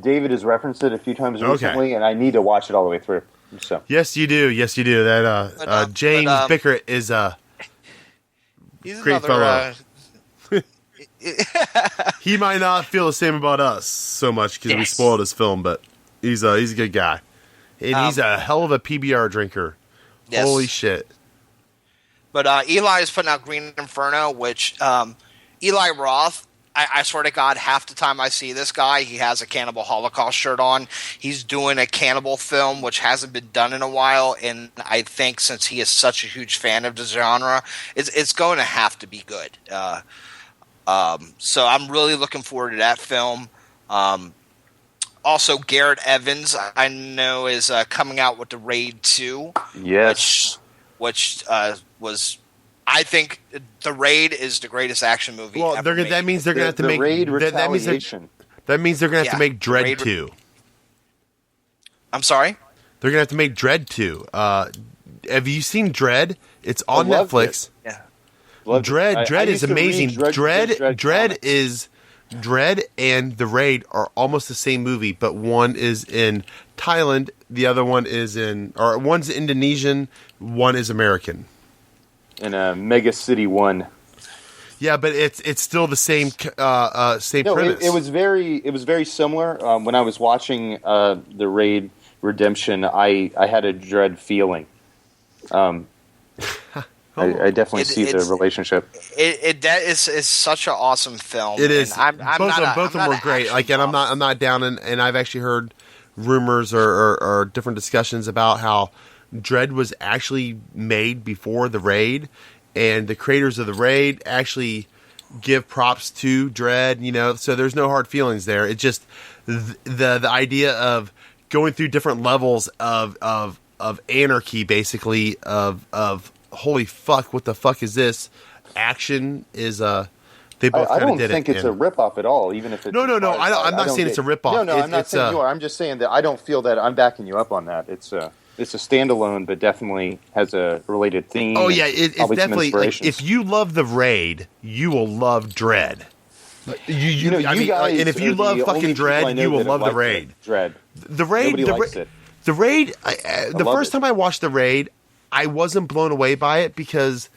[SPEAKER 4] David has referenced it a few times recently, and I need to watch it all the way through. So
[SPEAKER 2] yes, you do. That James Bickert is
[SPEAKER 3] he's
[SPEAKER 2] great fellow. He might not feel the same about us so much because we spoiled his film, but he's a good guy, and he's a hell of a PBR drinker. Yes. Holy shit!
[SPEAKER 3] But Eli is putting out Green Inferno, which Eli Roth. I swear to God, half the time I see this guy, he has a Cannibal Holocaust shirt on. He's doing a cannibal film, which hasn't been done in a while, and I think since he is such a huge fan of the genre, it's going to have to be good. So I'm really looking forward to that film. Also, Garrett Evans, I know, is coming out with The Raid 2.
[SPEAKER 4] Yes.
[SPEAKER 3] Which was... I think The Raid is the greatest action movie ever made.
[SPEAKER 2] That means they're going to have to make...
[SPEAKER 4] Raid Retaliation.
[SPEAKER 2] That means they're going to have to make Dread 2.
[SPEAKER 3] I'm sorry?
[SPEAKER 2] They're going to have to make Dread 2. Have you seen Dread? It's on Netflix.
[SPEAKER 3] Yeah.
[SPEAKER 2] Dread is amazing. Dread is... Dread and The Raid are almost the same movie, but one is in Thailand, the other one is one's Indonesian, one is American.
[SPEAKER 4] In a Mega City 1.
[SPEAKER 2] Yeah, but it's still the same premise.
[SPEAKER 4] It was very similar. When I was watching The Raid Redemption, I had a Dread feeling. I definitely see the relationship.
[SPEAKER 3] That is such an awesome film.
[SPEAKER 2] It is.
[SPEAKER 3] Both
[SPEAKER 2] of them were great. And I'm not down, and I've actually heard rumors or different discussions about how Dread was actually made before The Raid, and the creators of The Raid actually give props to Dredd, so there's no hard feelings there. It's just the idea of going through different levels of anarchy, basically, of holy fuck, what the fuck is this? Action is they both
[SPEAKER 4] I
[SPEAKER 2] kind of
[SPEAKER 4] don't
[SPEAKER 2] did it.
[SPEAKER 4] think it's a ripoff at all, even if it's
[SPEAKER 2] No, I'm not saying it's a ripoff.
[SPEAKER 4] No, I'm not saying you are. I'm just saying that I don't feel that I'm backing you up on that. It's a standalone, but definitely has a related theme.
[SPEAKER 2] Oh yeah, it's definitely like, if you love The Raid, you will love Dredd. You guys, and if you love fucking Dredd, you will love The Raid.
[SPEAKER 4] Dredd.
[SPEAKER 2] The Raid.
[SPEAKER 4] Nobody likes it.
[SPEAKER 2] The Raid. The first time I watched The Raid, I wasn't blown away by it because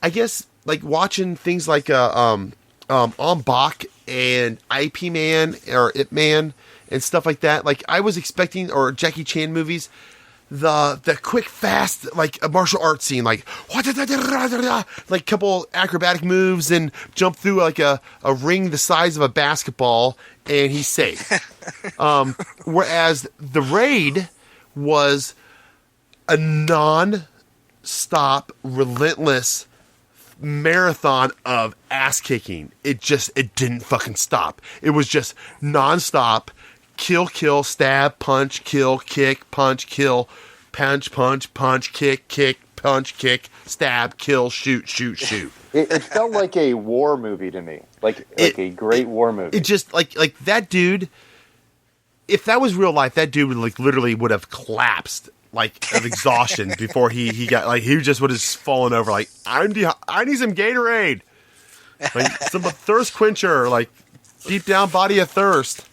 [SPEAKER 2] I guess like watching things like On Bach and IP Man or Ip Man and stuff like that. Like I was expecting, or Jackie Chan movies, the quick, fast, like a martial arts scene, like couple acrobatic moves and jump through like a ring the size of a basketball and he's safe. Whereas The Raid was a non-stop, relentless marathon of ass kicking. It didn't fucking stop. It was just non-stop. Kill, stab, punch, kill, kick, punch, kill, punch, kick, punch, kick, stab, kill, shoot.
[SPEAKER 4] It felt like a war movie to me, like a great war movie.
[SPEAKER 2] It just like that dude. If that was real life, that dude would literally would have collapsed of exhaustion before he got he just would have fallen over. Like I need some Gatorade, some thirst quencher, deep down body of thirst.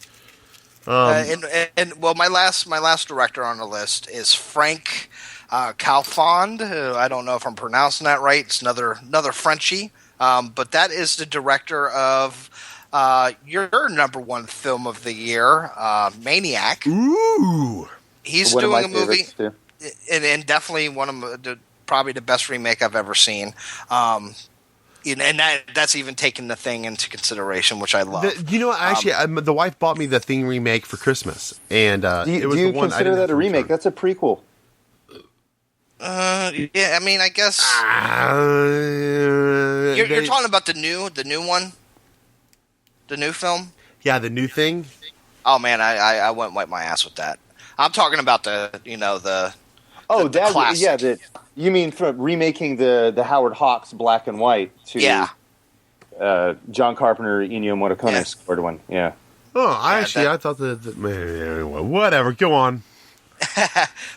[SPEAKER 3] Well, my last director on the list is Frank Calfond. I don't know if I'm pronouncing that right. It's another Frenchie, but that is the director of your number one film of the year, Maniac.
[SPEAKER 2] Ooh,
[SPEAKER 3] he's doing a movie, and definitely one of probably the best remake I've ever seen. And that's even taking The Thing into consideration, which I love.
[SPEAKER 2] Actually, the wife bought me The Thing remake for Christmas, and
[SPEAKER 4] it was the one I didn't consider that a remake? That's a prequel.
[SPEAKER 3] Yeah, I mean, I guess you're talking about the new one, the new film.
[SPEAKER 2] Yeah, the new Thing.
[SPEAKER 3] Oh man, I went and wiped my ass with that. I'm talking about the classic. You mean from remaking the Howard Hawks black and white to
[SPEAKER 4] John Carpenter, Ennio Morricone scored one. Yeah.
[SPEAKER 2] Oh, I thought whatever. Go on.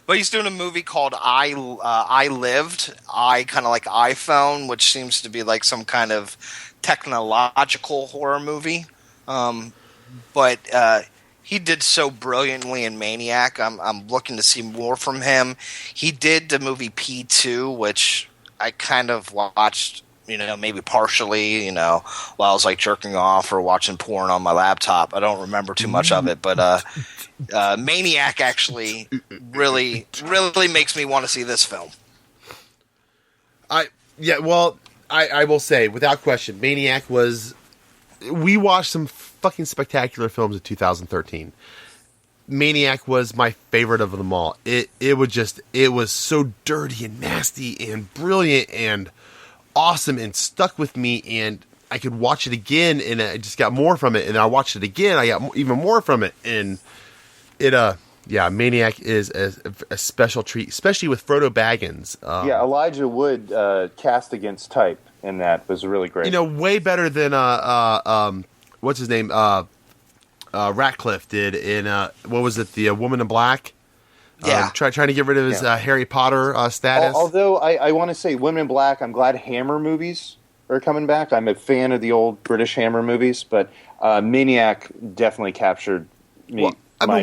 [SPEAKER 3] But he's doing a movie called I Lived. Kind of like iPhone, which seems to be like some kind of technological horror movie. But he did so brilliantly in Maniac. I'm looking to see more from him. He did the movie P2, which I kind of watched, maybe partially, while I was jerking off or watching porn on my laptop. I don't remember too much of it, but Maniac actually really, really makes me want to see this film.
[SPEAKER 2] I will say, without question, Maniac was... We watched some fucking spectacular films in 2013. Maniac was my favorite of them all. It was so dirty and nasty and brilliant and awesome and stuck with me, and I could watch it again and I just got more from it, and I watched it again, I got even more from it, and Maniac is a special treat, especially with Frodo Baggins.
[SPEAKER 4] Elijah Wood cast against type in that was really great.
[SPEAKER 2] Way better than what's his name? Ratcliffe did in what was it? The Woman in Black.
[SPEAKER 3] Yeah,
[SPEAKER 2] trying to get rid of his Harry Potter status.
[SPEAKER 4] Although I want to say Women in Black, I'm glad Hammer movies are coming back. I'm a fan of the old British Hammer movies, but Maniac definitely captured me.
[SPEAKER 2] Well,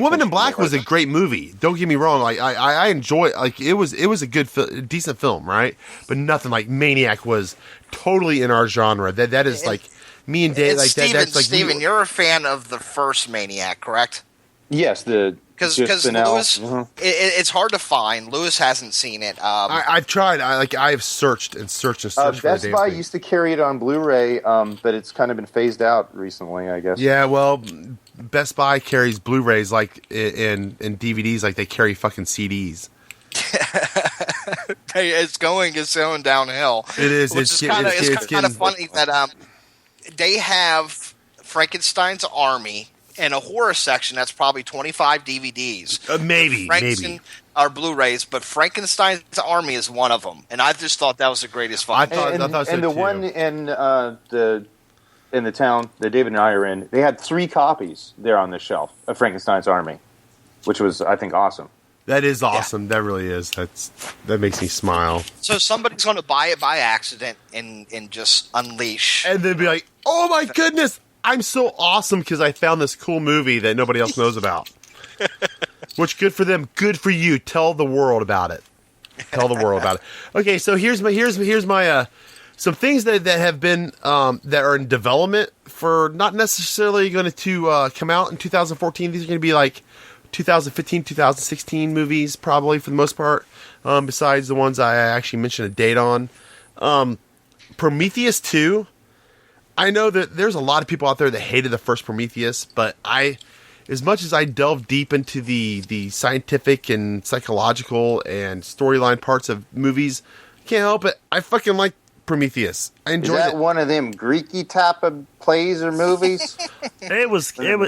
[SPEAKER 2] Woman in Black was a great movie. Don't get me wrong. I enjoy it. It was a good, decent film, right? But nothing like Maniac was totally in our genre. That is me and Dave.
[SPEAKER 3] Stephen, you're a fan of the first Maniac, correct?
[SPEAKER 4] Yes,
[SPEAKER 3] because Lewis, it's hard to find. Lewis hasn't seen it.
[SPEAKER 2] I've tried. I've searched and searched.
[SPEAKER 4] Best Buy used to carry it on Blu-ray, but it's kind of been phased out recently, I guess.
[SPEAKER 2] Yeah, well, Best Buy carries Blu-rays and DVDs like they carry fucking CDs.
[SPEAKER 3] It's going downhill.
[SPEAKER 2] It is.
[SPEAKER 3] It's kind of funny that they have Frankenstein's Army and a horror section that's probably 25 DVDs.
[SPEAKER 2] Maybe.
[SPEAKER 3] Or Blu-rays, but Frankenstein's Army is one of them, and I just thought that was the greatest fucking.
[SPEAKER 2] I thought so
[SPEAKER 4] and the
[SPEAKER 2] too.
[SPEAKER 4] one in the town that David and I are in, they had 3 copies there on the shelf of Frankenstein's Army, which was, I think, awesome.
[SPEAKER 2] That is awesome. Yeah. That really is. That makes me smile.
[SPEAKER 3] So somebody's going to buy it by accident and just unleash,
[SPEAKER 2] and then be like, "Oh my goodness, I'm so awesome because I found this cool movie that nobody else knows about." Which, good for them, good for you. Tell the world about it. Okay, so here's my some things that have been that are in development for not necessarily going to come out in 2014. These are going to be like 2015, 2016 movies, probably for the most part. Besides the ones I actually mentioned a date on, Prometheus 2. I know that there's a lot of people out there that hated the first Prometheus, but as much as I delve deep into the scientific and psychological and storyline parts of movies, can't help it. I fucking like Prometheus. I enjoyed it.
[SPEAKER 4] Is that one of them Greeky type of plays or movies?
[SPEAKER 5] It was kind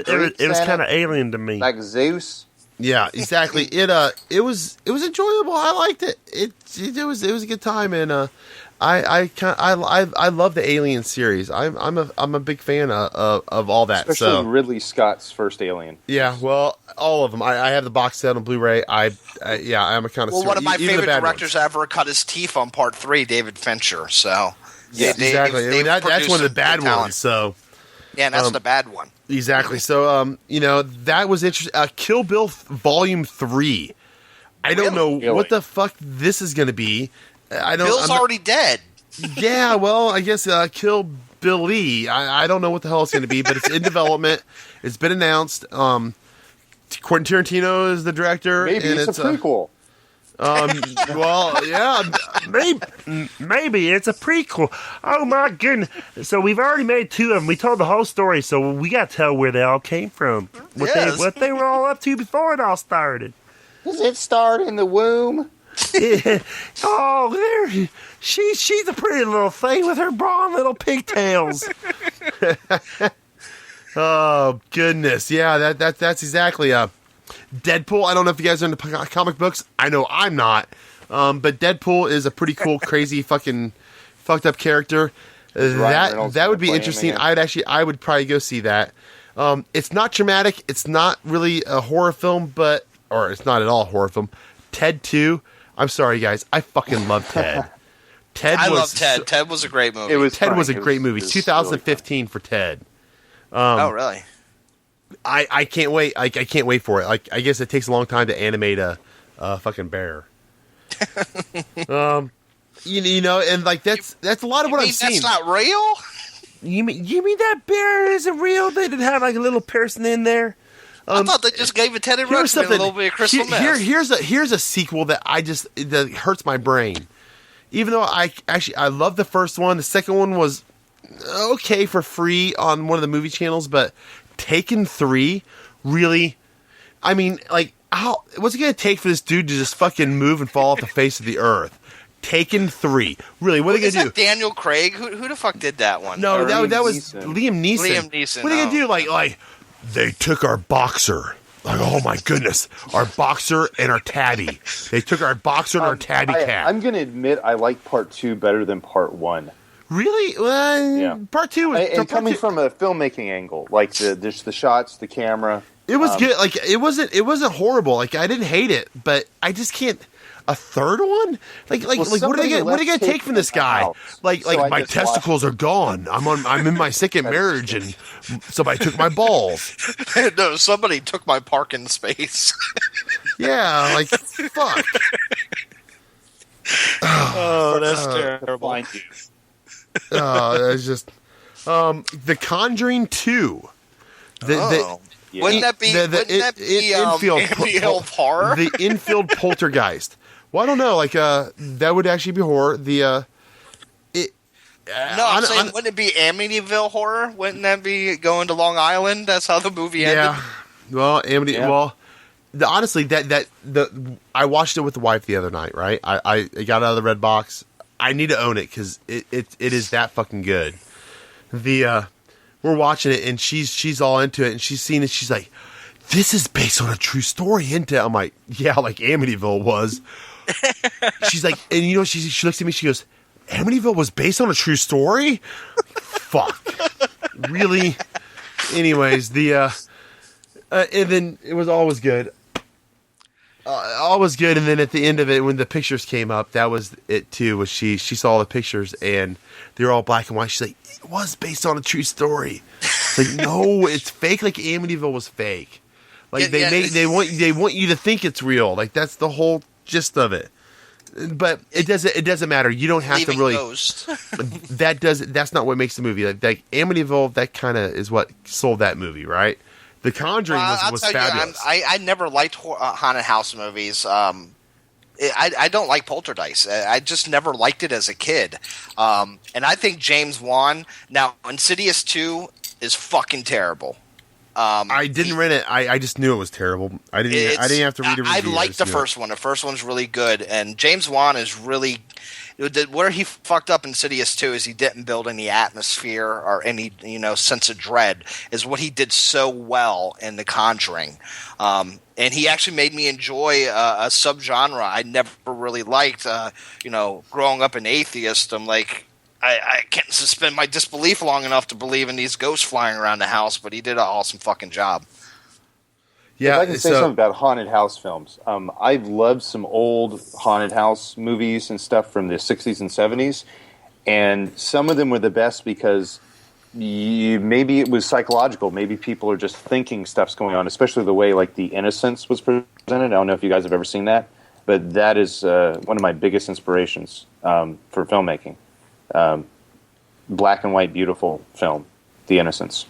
[SPEAKER 5] of alien to me.
[SPEAKER 4] Like Zeus?
[SPEAKER 2] Yeah, exactly. It was enjoyable. I liked it. It was a good time, and I love the Alien series. I'm a big fan of all that.
[SPEAKER 4] Especially Ridley Scott's first Alien.
[SPEAKER 2] Yeah, well, all of them. I have the box set on Blu-ray. I'm a connoisseur.
[SPEAKER 3] Well, one of my
[SPEAKER 2] even
[SPEAKER 3] favorite
[SPEAKER 2] the bad
[SPEAKER 3] directors
[SPEAKER 2] ones.
[SPEAKER 3] ever cut his teeth on Part 3, David Fincher. So
[SPEAKER 2] yeah, exactly. That's one of the bad ones. So
[SPEAKER 3] yeah, and that's the bad one.
[SPEAKER 2] Exactly. So that was interesting. Kill Bill Volume 3. I don't know what the fuck this is going to be.
[SPEAKER 3] Bill's already dead.
[SPEAKER 2] Yeah, well, I guess Kill Billy. I don't know what the hell it's going to be, but it's in development. It's been announced. Quentin Tarantino is the director.
[SPEAKER 4] Maybe
[SPEAKER 2] and
[SPEAKER 4] it's a prequel.
[SPEAKER 2] Well, yeah,
[SPEAKER 5] maybe it's a prequel. Oh my goodness! So we've already made 2 of them. We told the whole story, so we got to tell where they all came from, what they were all up to before it all started.
[SPEAKER 4] Does it start in the womb?
[SPEAKER 5] Oh, there she's a pretty little thing with her brown little pigtails.
[SPEAKER 2] Oh goodness, yeah, that's exactly Deadpool. I don't know if you guys are into comic books. I know I'm not, but Deadpool is a pretty cool, crazy, fucking fucked up character. That would be interesting. I would probably go see that. It's not traumatic. It's not really a horror film, or it's not at all a horror film. Ted 2. I'm sorry, guys. I fucking love Ted.
[SPEAKER 3] I love Ted. Ted was a great movie.
[SPEAKER 2] Ted was a great movie. 2015 for Ted.
[SPEAKER 3] Oh, really?
[SPEAKER 2] I can't wait. I can't wait for it. Like, I guess it takes a long time to animate a fucking bear. And like that's a lot of what I've seen.
[SPEAKER 3] That's not real.
[SPEAKER 5] You mean that bear isn't real? They didn't have like a little person in there.
[SPEAKER 3] I thought they just gave it Teddy Ruxpin a little bit of crystal meth.
[SPEAKER 2] Here's a sequel that that hurts my brain. Even though I love the first one, the second one was okay for free on one of the movie channels, but Taken 3 really, I mean, like, what's it gonna take for this dude to just fucking move and fall off the face of the earth? Taken 3, really? What are they gonna do?
[SPEAKER 3] Daniel Craig? Who the fuck did that one?
[SPEAKER 2] No, that was Liam Neeson. What are they gonna do? Like they took our boxer. Like, oh my goodness, our boxer and our tabby. They took our boxer and our tabby cat.
[SPEAKER 4] I'm going to admit I like Part 2 better than Part 1.
[SPEAKER 2] Really?
[SPEAKER 4] Yeah.
[SPEAKER 2] Part 2
[SPEAKER 4] and coming from a filmmaking angle, like there's the shots, the camera.
[SPEAKER 2] It was good. Like, it wasn't horrible. Like, I didn't hate it, but I just can't. A third one? What are they gonna take from this guy? Like my testicles are gone. I'm in my second marriage, and somebody took my balls.
[SPEAKER 3] No, somebody took my parking space.
[SPEAKER 2] Yeah, like fuck.
[SPEAKER 3] Oh, that's terrible.
[SPEAKER 2] It's just The Conjuring 2.
[SPEAKER 3] Wouldn't that be infield horror?
[SPEAKER 2] The infield poltergeist. Well, I don't know. Like, that would actually be horror.
[SPEAKER 3] I'm saying, wouldn't it be Amityville horror? Wouldn't that be going to Long Island? That's how the movie ended.
[SPEAKER 2] Yeah. Well, Amity. Yeah. Well, honestly, I watched it with the wife the other night. Right. I got out of the red box. I need to own it because it is that fucking good. we're watching it, and she's all into it, and she's seen it. She's like, "This is based on a true story, isn't it?" I'm like, "Yeah, like Amityville was." She's like, and she looks at me. She goes, "Amityville was based on a true story?" Fuck, really? Anyways, and then it was always good. Always good, and then at the end of it, when the pictures came up, that was it too. Was she saw the pictures and they were all black and white. She's like, "It was based on a true story." It's like, no, it's fake. Like Amityville was fake. Like they want you to think it's real. Like that's the whole gist of it. But it doesn't matter. You don't have to really.
[SPEAKER 3] Ghost.
[SPEAKER 2] That's not what makes the movie. Like Amityville, that kind of is what sold that movie, right? The Conjuring was fabulous.
[SPEAKER 3] I never liked haunted house movies. I don't like Poltergeist. I just never liked it as a kid. And I think James Wan, now Insidious 2 is fucking terrible.
[SPEAKER 2] I didn't rent it. I just knew it was terrible. I didn't have to read a review.
[SPEAKER 3] I liked the first one. The first one's really good. And James Wan is really... Where he fucked up Insidious 2 is he didn't build any atmosphere or any sense of dread, is what he did so well in The Conjuring. And he actually made me enjoy a subgenre I never really liked. Growing up an atheist, I'm like, I can't suspend my disbelief long enough to believe in these ghosts flying around the house, but he did an awesome fucking job.
[SPEAKER 4] Yeah, if I can say something about haunted house films. I've loved some old haunted house movies and stuff from the 60s and 70s, and some of them were the best because maybe it was psychological. Maybe people are just thinking stuff's going on, especially the way like The Innocents was presented. I don't know if you guys have ever seen that, but that is one of my biggest inspirations for filmmaking. Black and white, beautiful film, The Innocents.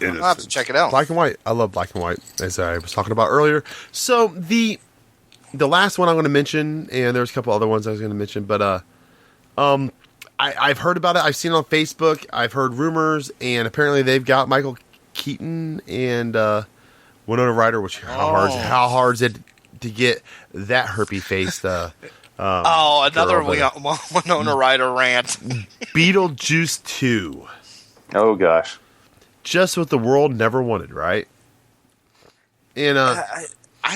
[SPEAKER 3] I'll have to check it out.
[SPEAKER 2] Black and white. I love black and white, as I was talking about earlier. So the last one I'm going to mention, and there's a couple other ones I was going to mention, but I've heard about it. I've seen it on Facebook. I've heard rumors, and apparently they've got Michael Keaton and Winona Ryder. Which how hard is it to get that herpy faced?
[SPEAKER 3] Another Winona Ryder rant.
[SPEAKER 2] Beetlejuice 2.
[SPEAKER 4] Oh gosh.
[SPEAKER 2] Just what the world never wanted, right? And
[SPEAKER 3] I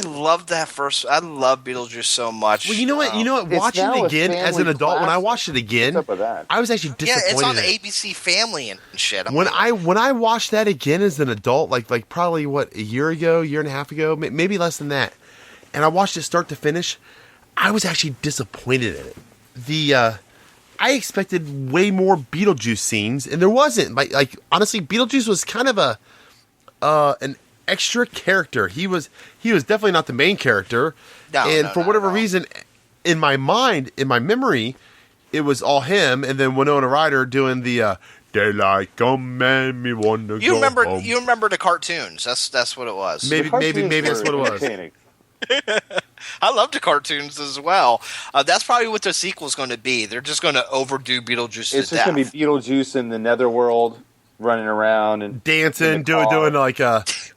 [SPEAKER 3] love that first. I love Beetlejuice so much.
[SPEAKER 2] Well, you know what? Watching it again as an adult, when I watched it again, I was actually disappointed.
[SPEAKER 3] Yeah, it's on ABC Family and shit.
[SPEAKER 2] When I watched that again as an adult, like probably a year and a half ago, maybe less than that, and I watched it start to finish, I was actually disappointed in it. I expected way more Beetlejuice scenes, and there wasn't. Like honestly, Beetlejuice was kind of an extra character. He was definitely not the main character. For whatever reason, in my mind, in my memory, it was all him, and then Winona Ryder doing the "Daylight Come and Me Wanna Go Home."
[SPEAKER 3] You remember the cartoons? That's what it was.
[SPEAKER 2] Maybe that's what it was.
[SPEAKER 3] I love the cartoons as well. That's probably what the sequel's going to be. They're just going to overdo Beetlejuice to death.
[SPEAKER 4] It's just going to be Beetlejuice in the netherworld, running around and
[SPEAKER 2] dancing, doing like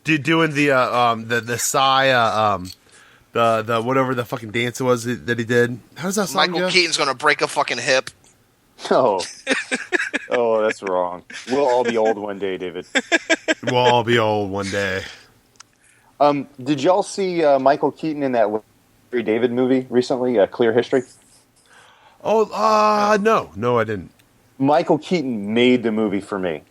[SPEAKER 2] doing the sigh, the whatever the fucking dance was that he did. How does that song go?
[SPEAKER 3] Michael Keaton's going to break a fucking hip.
[SPEAKER 4] Oh, that's wrong. We'll all be old one day, David.
[SPEAKER 2] We'll all be old one day.
[SPEAKER 4] Did y'all see Michael Keaton in that Larry David movie recently, Clear History?
[SPEAKER 2] Oh, no, I didn't.
[SPEAKER 4] Michael Keaton made the movie for me.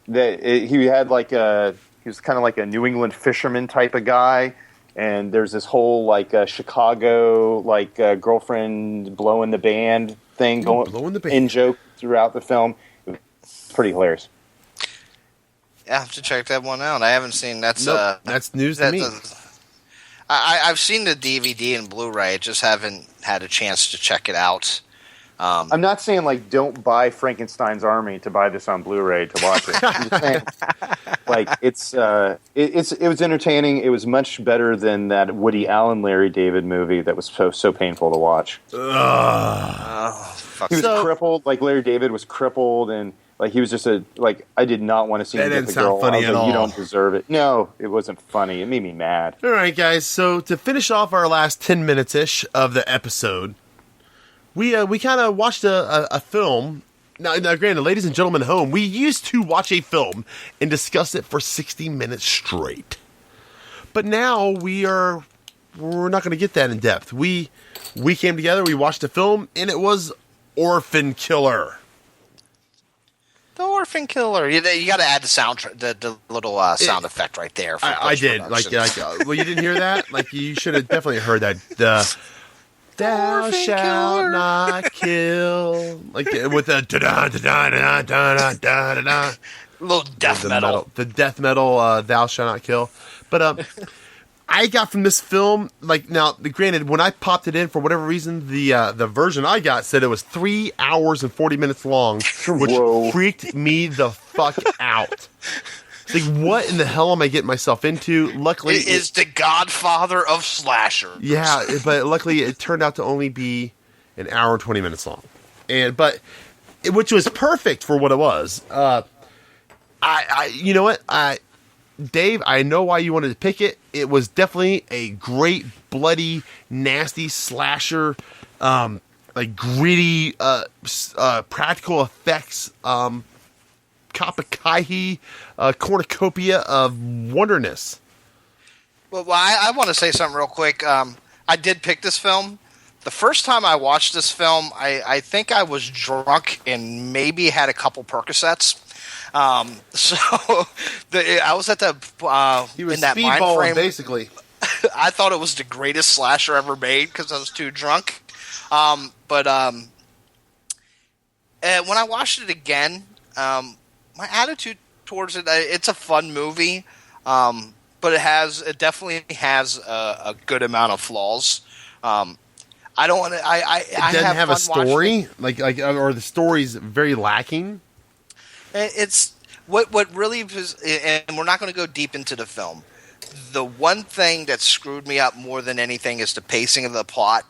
[SPEAKER 4] He had he was kind of like a New England fisherman type of guy, and there's this whole Chicago girlfriend blowing the band thing in joke throughout the film. It's pretty hilarious.
[SPEAKER 3] I have to check that one out. I haven't seen that's
[SPEAKER 2] news to me.
[SPEAKER 3] I've seen the DVD and Blu-ray. I just haven't had a chance to check it out.
[SPEAKER 4] I'm not saying don't buy Frankenstein's Army to buy this on Blu-ray to watch it. I'm just saying, it was entertaining. It was much better than that Woody Allen Larry David movie that was so painful to watch. He was crippled, like Larry David was crippled, and he was just I did not want to see him get the girl.
[SPEAKER 2] Funny at all.
[SPEAKER 4] You don't deserve it. No, it wasn't funny. It made me mad.
[SPEAKER 2] All right, guys. So to finish off our last 10 minutes ish of the episode, we kind of watched a film Now, granted, ladies and gentlemen at home, we used to watch a film and discuss it for 60 minutes straight. But now we're not going to get that in depth. We came together, we watched a film, and it was Orphan Killer.
[SPEAKER 3] The Orphan Killer. You got to add the little sound effect right there. For
[SPEAKER 2] I did. Well, you didn't hear that? Like, you should have definitely heard that. Thou shalt not kill. Like, with the da-da-da-da-da-da-da-da-da.
[SPEAKER 3] Little death metal.
[SPEAKER 2] The death metal, thou shalt not kill. But, I got from this film, like, now, granted, when I popped it in, for whatever reason, the version I got said it was 3 hours and 40 minutes long, which freaked me the fuck out. It's like, what in the hell am I getting myself into? Luckily,
[SPEAKER 3] it is the godfather of slasher.
[SPEAKER 2] Yeah, but luckily it turned out to only be an hour and 20 minutes long. Which was perfect for what it was. You know what? Dave, I know why you wanted to pick it. It was definitely a great, bloody, nasty slasher, like gritty, practical effects, kapakahi, cornucopia of wonderness.
[SPEAKER 3] Well, I want to say something real quick. I did pick this film. The first time I watched this film, I think I was drunk and maybe had a couple Percocets. So I was at the
[SPEAKER 2] He was
[SPEAKER 3] in that mind
[SPEAKER 2] speedballing,
[SPEAKER 3] frame.
[SPEAKER 2] basically.
[SPEAKER 3] I thought it was the greatest slasher ever made because I was too drunk. But when I watched it again, my attitude towards it's a fun movie, but it definitely has a good amount of flaws. I don't want to. It
[SPEAKER 2] doesn't have a story, or the story's very lacking.
[SPEAKER 3] It's what really is, and we're not going to go deep into the film. The one thing that screwed me up more than anything is the pacing of the plot.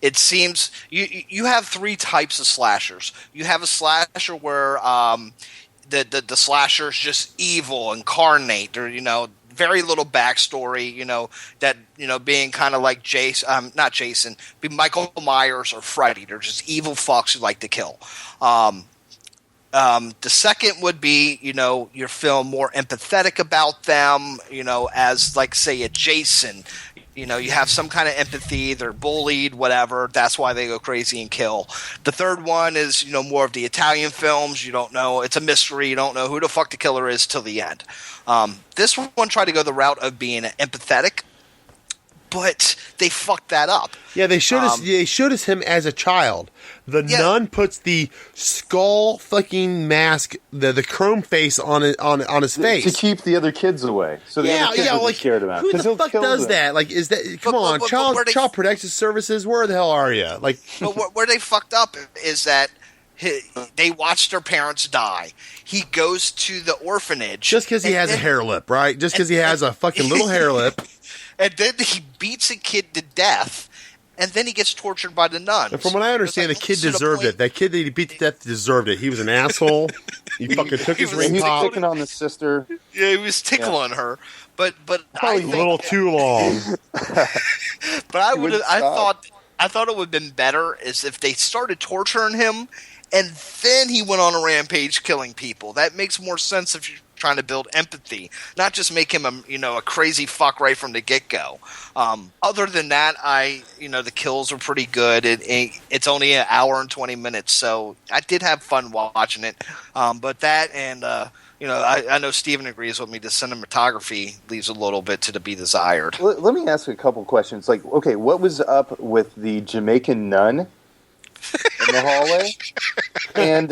[SPEAKER 3] It seems you have three types of slashers. You have a slasher where the slasher is just evil, incarnate, or very little backstory. Being kind of like not Jason, be Michael Myers or Freddy. They're just evil fucks who like to kill. The second would be, you feel more empathetic about them, as like, say, a Jason. You have some kind of empathy. They're bullied, whatever. That's why they go crazy and kill. The third one is, more of the Italian films. You don't know. It's a mystery. You don't know who the fuck the killer is till the end. This one tried to go the route of being empathetic, but they fucked that up.
[SPEAKER 2] Yeah, they showed us him as a child. The nun puts the skull fucking mask, the chrome face on his face
[SPEAKER 4] to keep the other kids away. So the other kids would be scared about.
[SPEAKER 2] Who the fuck does that? Like, is that? Come on, child protection services. Where the hell are you? Like,
[SPEAKER 3] but where they fucked up is that they watched their parents die. He goes to the orphanage
[SPEAKER 2] just because he has a hair lip, right? Just because he has a fucking little hair lip.
[SPEAKER 3] And then he beats a kid to death, and then he gets tortured by the nuns.
[SPEAKER 2] And from what I understand, the kid deserved it. That kid that he beat to death deserved it. He was an asshole. He fucking took his ring pop.
[SPEAKER 4] He was picking on the sister.
[SPEAKER 3] Yeah, he was tickling her. But
[SPEAKER 2] probably a little too long.
[SPEAKER 3] But I thought it would have been better is if they started torturing him, and then he went on a rampage killing people. That makes more sense if you're trying to build empathy, not just make him a crazy fuck right from the get-go. Other than that, the kills are pretty good. It's only an hour and 20 minutes, so I did have fun watching it. But that and I know Stephen agrees with me. The cinematography leaves a little bit to be desired.
[SPEAKER 4] Let me ask a couple questions. Like, okay, what was up with the Jamaican nun in the hallway? And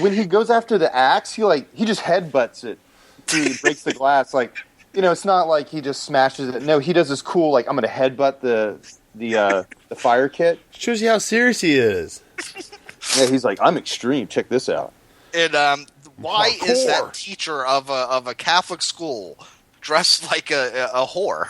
[SPEAKER 4] when he goes after the axe, he just headbutts it till he breaks the glass. Like, it's not like he just smashes it. No, he does this cool, like, I'm going to headbutt the fire kit.
[SPEAKER 2] Shows you how serious he is.
[SPEAKER 4] Yeah, he's like, I'm extreme. Check this out.
[SPEAKER 3] And why is that teacher of a Catholic school dressed like a whore?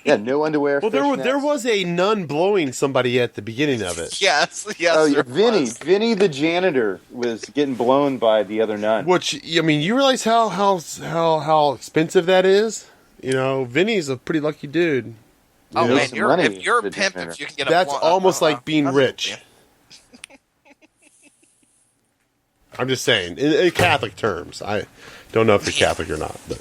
[SPEAKER 4] Yeah, no underwear.
[SPEAKER 2] Well, there was a nun blowing somebody at the beginning of it.
[SPEAKER 3] Yes.
[SPEAKER 4] Oh, yeah, Vinny, the janitor, was getting blown by the other nun.
[SPEAKER 2] Which, I mean, you realize how expensive that is? Vinny's a pretty lucky dude.
[SPEAKER 3] Oh man, if you're a pimp, if you can get
[SPEAKER 2] that's almost like being rich. I'm just saying, in Catholic terms. I don't know if you're Catholic or not. But.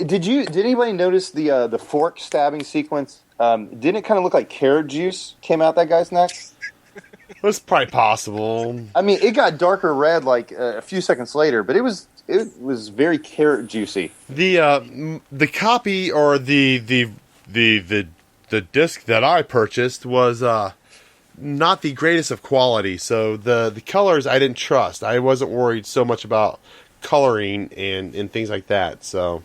[SPEAKER 4] Did anybody notice the fork stabbing sequence? Didn't it kind of look like carrot juice came out that guy's neck?
[SPEAKER 2] That's probably possible.
[SPEAKER 4] I mean, it got darker red like a few seconds later, but it was very carrot juicy.
[SPEAKER 2] The copy or the disc that I purchased was not the greatest of quality, so the colors I didn't trust. I wasn't worried so much about coloring and things like that. So,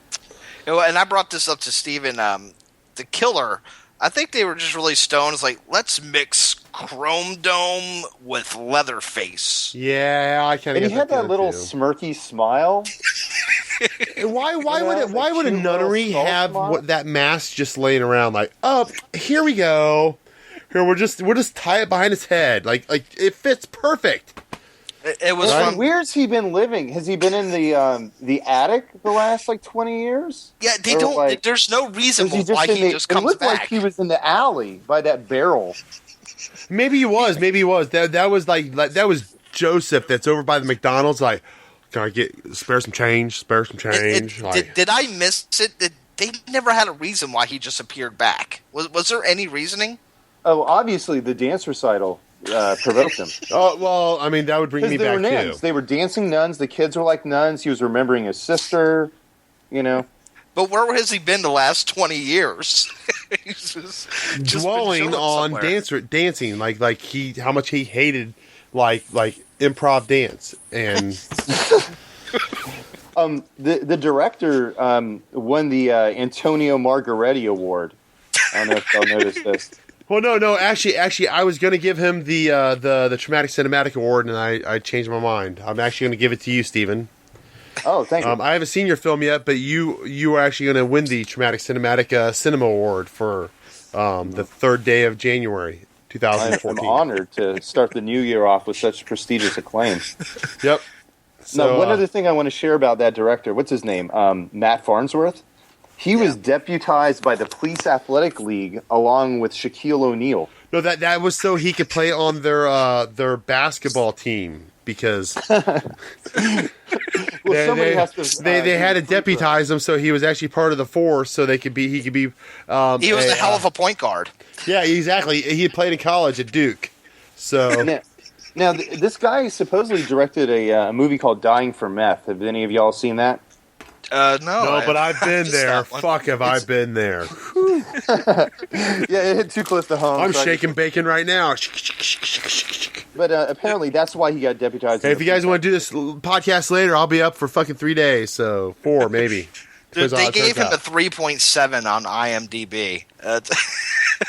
[SPEAKER 3] and I brought this up to Stephen. The killer, I think they were just really stoned. It's like, let's mix Chrome Dome with Leatherface.
[SPEAKER 2] Yeah, I kind of.
[SPEAKER 4] And he had that little
[SPEAKER 2] too.
[SPEAKER 4] smirky smile.
[SPEAKER 2] Why would a nunnery have that mask just laying around? Like, oh, here we go. Here we'll just tie it behind his head. Like it fits perfect.
[SPEAKER 3] It was.
[SPEAKER 4] Right? Where's he been living? Has he been in the attic the last 20 years?
[SPEAKER 3] Yeah, they don't. There's no reason why he just comes back. It looked
[SPEAKER 4] like he was in the alley by that barrel.
[SPEAKER 2] Maybe he was. That was Joseph. That's over by the McDonald's. Like, can I spare some change?
[SPEAKER 3] Did I miss it? They never had a reason why he just appeared back. Was there any reasoning?
[SPEAKER 4] Oh, obviously the dance recital provoked him.
[SPEAKER 2] Oh, well, I mean, that would bring me back
[SPEAKER 4] nuns.
[SPEAKER 2] too.
[SPEAKER 4] They were dancing nuns. The kids were like nuns. He was remembering his sister,
[SPEAKER 3] But where has he been the last 20 years? He's just
[SPEAKER 2] dwelling on dancing, like how much he hated like improv dance. And
[SPEAKER 4] the director won the Antonio Margaretti Award. I don't know if y'all noticed this.
[SPEAKER 2] Well, no. Actually, I was going to give him the Traumatic Cinematic Award, and I changed my mind. I'm actually going to give it to you, Stephen.
[SPEAKER 4] Oh, thank you.
[SPEAKER 2] I haven't seen your film yet, but you are actually going to win the Traumatic Cinematic Cinema Award for the 3rd day of January, 2014.
[SPEAKER 4] I'm honored to start the new year off with such prestigious acclaim.
[SPEAKER 2] Yep. So,
[SPEAKER 4] now, one other thing I want to share about that director, what's his name? Matt Farnsworth. He was deputized by the Police Athletic League along with Shaquille O'Neal.
[SPEAKER 2] No, that was so he could play on their basketball team because they had to deputize him, so he was actually part of the force, so he could be. He was
[SPEAKER 3] a hell of a point guard.
[SPEAKER 2] Yeah, exactly. He had played in college at Duke. So
[SPEAKER 4] now this guy supposedly directed a movie called Dying for Meth. Have any of y'all seen that?
[SPEAKER 2] No, but I've been there. Fuck, have I been there?
[SPEAKER 4] Yeah, it hit too close to home.
[SPEAKER 2] I'm shaking bacon right now.
[SPEAKER 4] But apparently that's why he got deputized.
[SPEAKER 2] Hey, if you guys want to do this podcast later, I'll be up for fucking 3 days. So 4 maybe.
[SPEAKER 3] Dude, they gave him a 3.7 on IMDb.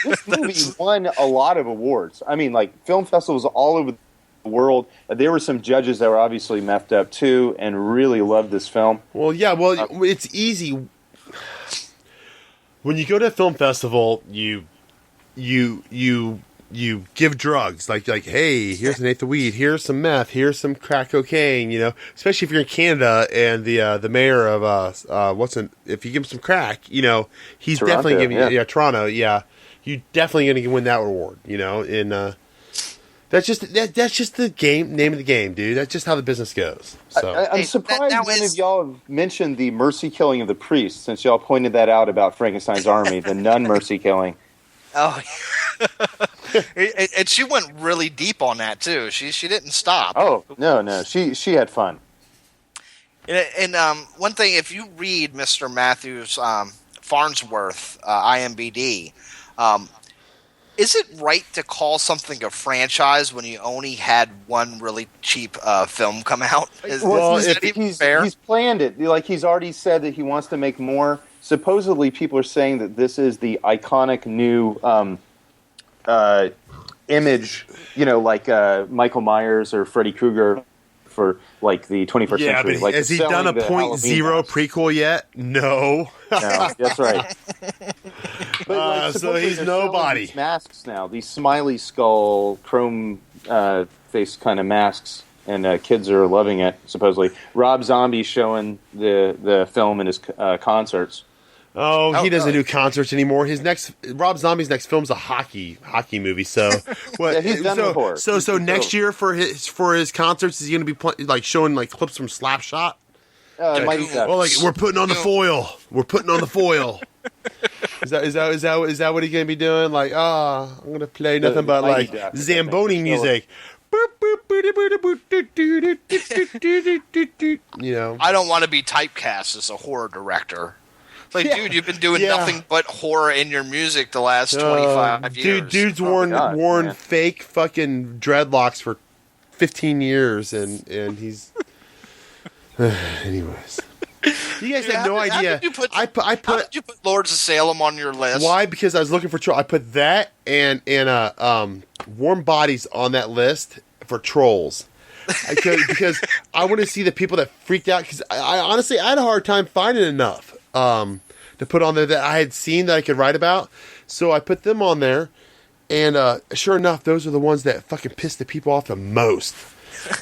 [SPEAKER 4] This movie won a lot of awards. I mean, film festivals all over the world. There were some judges that were obviously messed up too and really loved this film.
[SPEAKER 2] Well, yeah, it's easy. When you go to a film festival, you give drugs like hey, here's an eighth of weed, here's some meth, here's some crack cocaine. Especially if you're in Canada and the mayor of if you give him some crack, he's
[SPEAKER 4] Toronto,
[SPEAKER 2] definitely giving Toronto, you definitely going to win that award. And that's just the name of the game, dude. That's just how the business goes. So
[SPEAKER 4] I'm surprised none of y'all have mentioned the mercy killing of the priest, since y'all pointed that out about Frankenstein's Army, the nun mercy killing.
[SPEAKER 3] Oh, and she went really deep on that too. She didn't stop.
[SPEAKER 4] Oh no, she had fun.
[SPEAKER 3] And one thing, if you read Mr. Matthews Farnsworth IMDb, is it right to call something a franchise when you only had one really cheap film come out? Is that even fair?
[SPEAKER 4] He's planned it. He's already said that he wants to make more. Supposedly, people are saying that this is the iconic new image, Michael Myers or Freddy Krueger for the 21st century.
[SPEAKER 2] But has he done a .0 prequel yet? No.
[SPEAKER 4] No, that's right. But
[SPEAKER 2] so he's nobody.
[SPEAKER 4] These masks now, these smiley skull, chrome face kind of masks, and kids are loving it. Supposedly, Rob Zombie's showing the film in his concerts.
[SPEAKER 2] Oh, he doesn't do concerts anymore. Rob Zombie's next film's a hockey movie. So, what?
[SPEAKER 4] Yeah, he's done with horror.
[SPEAKER 2] So next year for his concerts, he's going to be showing like clips from Slapshot.
[SPEAKER 4] Mighty Ducks.
[SPEAKER 2] Well, like we're putting on the foil. We're putting on the foil. Is that what he's going to be doing? Like, I'm going to play nothing but like Zamboni music. You know,
[SPEAKER 3] I don't want to be typecast as a horror director. Like, dude, you've been doing nothing but horror in your music the last 25 years.
[SPEAKER 2] Dude's worn fake fucking dreadlocks for 15 years, and he's. Anyways, you guys have no idea. How did you put Lords of Salem on your list? Why? Because I was looking for troll. I put that and Warm Bodies on that list for trolls. Because I want to see the people that freaked out. Because I honestly I had a hard time finding enough to put on there that I had seen that I could write about. So I put them on there, and sure enough, those are the ones that fucking pissed the people off the most.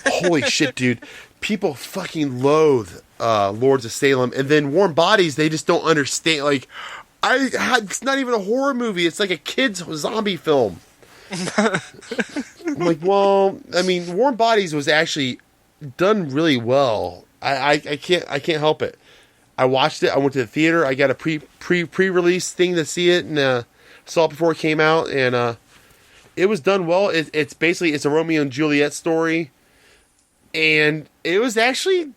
[SPEAKER 2] Holy shit, dude! People fucking loathe Lords of Salem, and then Warm Bodies. They just don't understand. Like, it's not even a horror movie. It's like a kid's zombie film. I'm like, well, I mean, Warm Bodies was actually done really well. I can't help it. I watched it. I went to the theater. I got a pre-release thing to see it, and saw it before it came out, and it was done well. It's basically a Romeo and Juliet story, and it was actually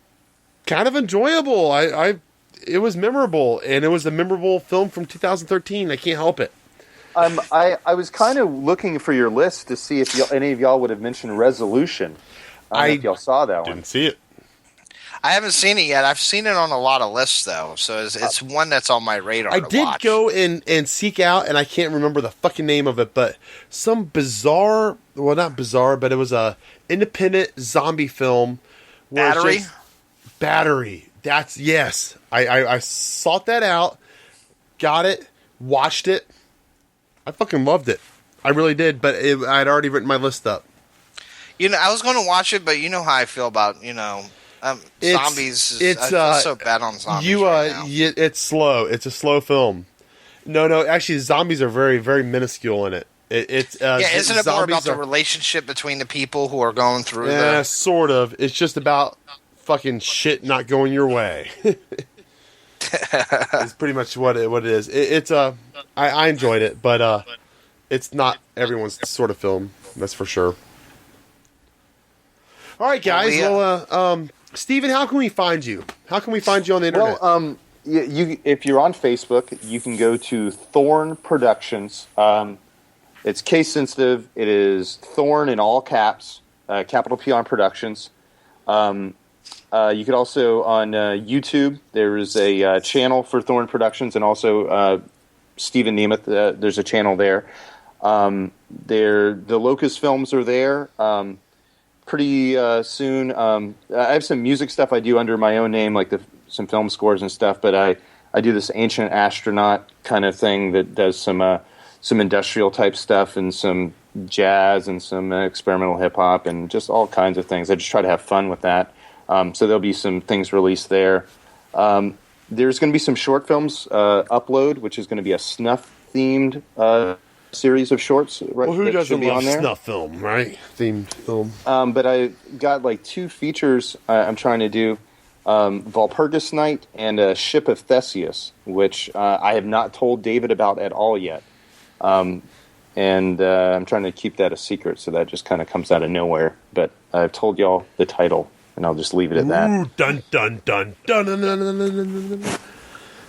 [SPEAKER 2] kind of enjoyable. It was memorable, and it was a memorable film from 2013. I can't help it.
[SPEAKER 4] I was kind of looking for your list to see if any of y'all would have mentioned Resolution. I don't know if y'all saw that one.
[SPEAKER 2] Didn't see it.
[SPEAKER 3] I haven't seen it yet. I've seen it on a lot of lists, though, so it's one that's on my radar.
[SPEAKER 2] I did go and seek out, and I can't remember the fucking name of it, but some bizarre, well, not bizarre, but it was a independent zombie film.
[SPEAKER 3] Battery?
[SPEAKER 2] Battery. Yes. I sought that out, got it, watched it. I fucking loved it. I really did, but I'd already written my list up.
[SPEAKER 3] You know, I was going to watch it, but you know how I feel about, zombies. I feel so bad on zombies right now.
[SPEAKER 2] It's slow. It's a slow film. No. Actually, zombies are very, very minuscule in it.
[SPEAKER 3] Isn't it more about the relationship between the people who are going through
[SPEAKER 2] Yeah, sort of. It's just about fucking shit not going your way. It's pretty much what it is. I enjoyed it, but it's not everyone's sort of film. That's for sure. All right, guys. Well, Stephen, how can we find you? How can we find you on the internet?
[SPEAKER 4] Well, if you're on Facebook, you can go to Thorn Productions. It's case sensitive. It is Thorn in all caps, capital P on Productions. You could also on YouTube. There is a channel for Thorn Productions, and also Stephen Nemeth. There's a channel there. The Locust films are there. Pretty soon. I have some music stuff I do under my own name, like some film scores and stuff. But I do this Ancient Astronaut kind of thing that does some industrial type stuff and some jazz and some experimental hip hop and just all kinds of things. I just try to have fun with that. So there'll be some things released there. There's going to be some short films upload, which is going to be a snuff-themed series of shorts. Right,
[SPEAKER 2] well, who doesn't love
[SPEAKER 4] on
[SPEAKER 2] snuff film, right? Themed film.
[SPEAKER 4] But I got like 2 features I'm trying to do. Walpurgis Night and a Ship of Theseus, which I have not told David about at all yet. And I'm trying to keep that a secret, so that just kind of comes out of nowhere. But I've told y'all the title, and I'll just leave it at that.
[SPEAKER 2] Ooh, dun, dun, dun, dun, dun, dun, dun, dun, dun, dun.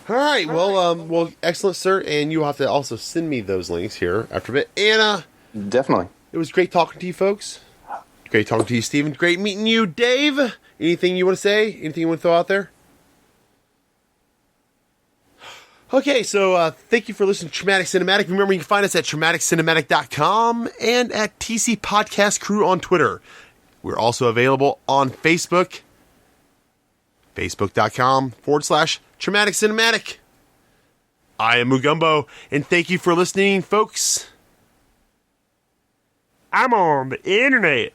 [SPEAKER 2] All right, well, excellent, sir, and you'll have to also send me those links here after a bit. And
[SPEAKER 4] definitely,
[SPEAKER 2] it was great talking to you, folks. Great talking to you, Stephen. Great meeting you, Dave. Anything you want to say? Anything you want to throw out there? Okay, so thank you for listening to Traumatic Cinematic. Remember, you can find us at traumaticcinematic.com and at TC Podcast Crew on Twitter. We're also available on Facebook, facebook.com/Traumatic Cinematic. I am Mugumbo, and thank you for listening, folks.
[SPEAKER 5] I'm on the internet.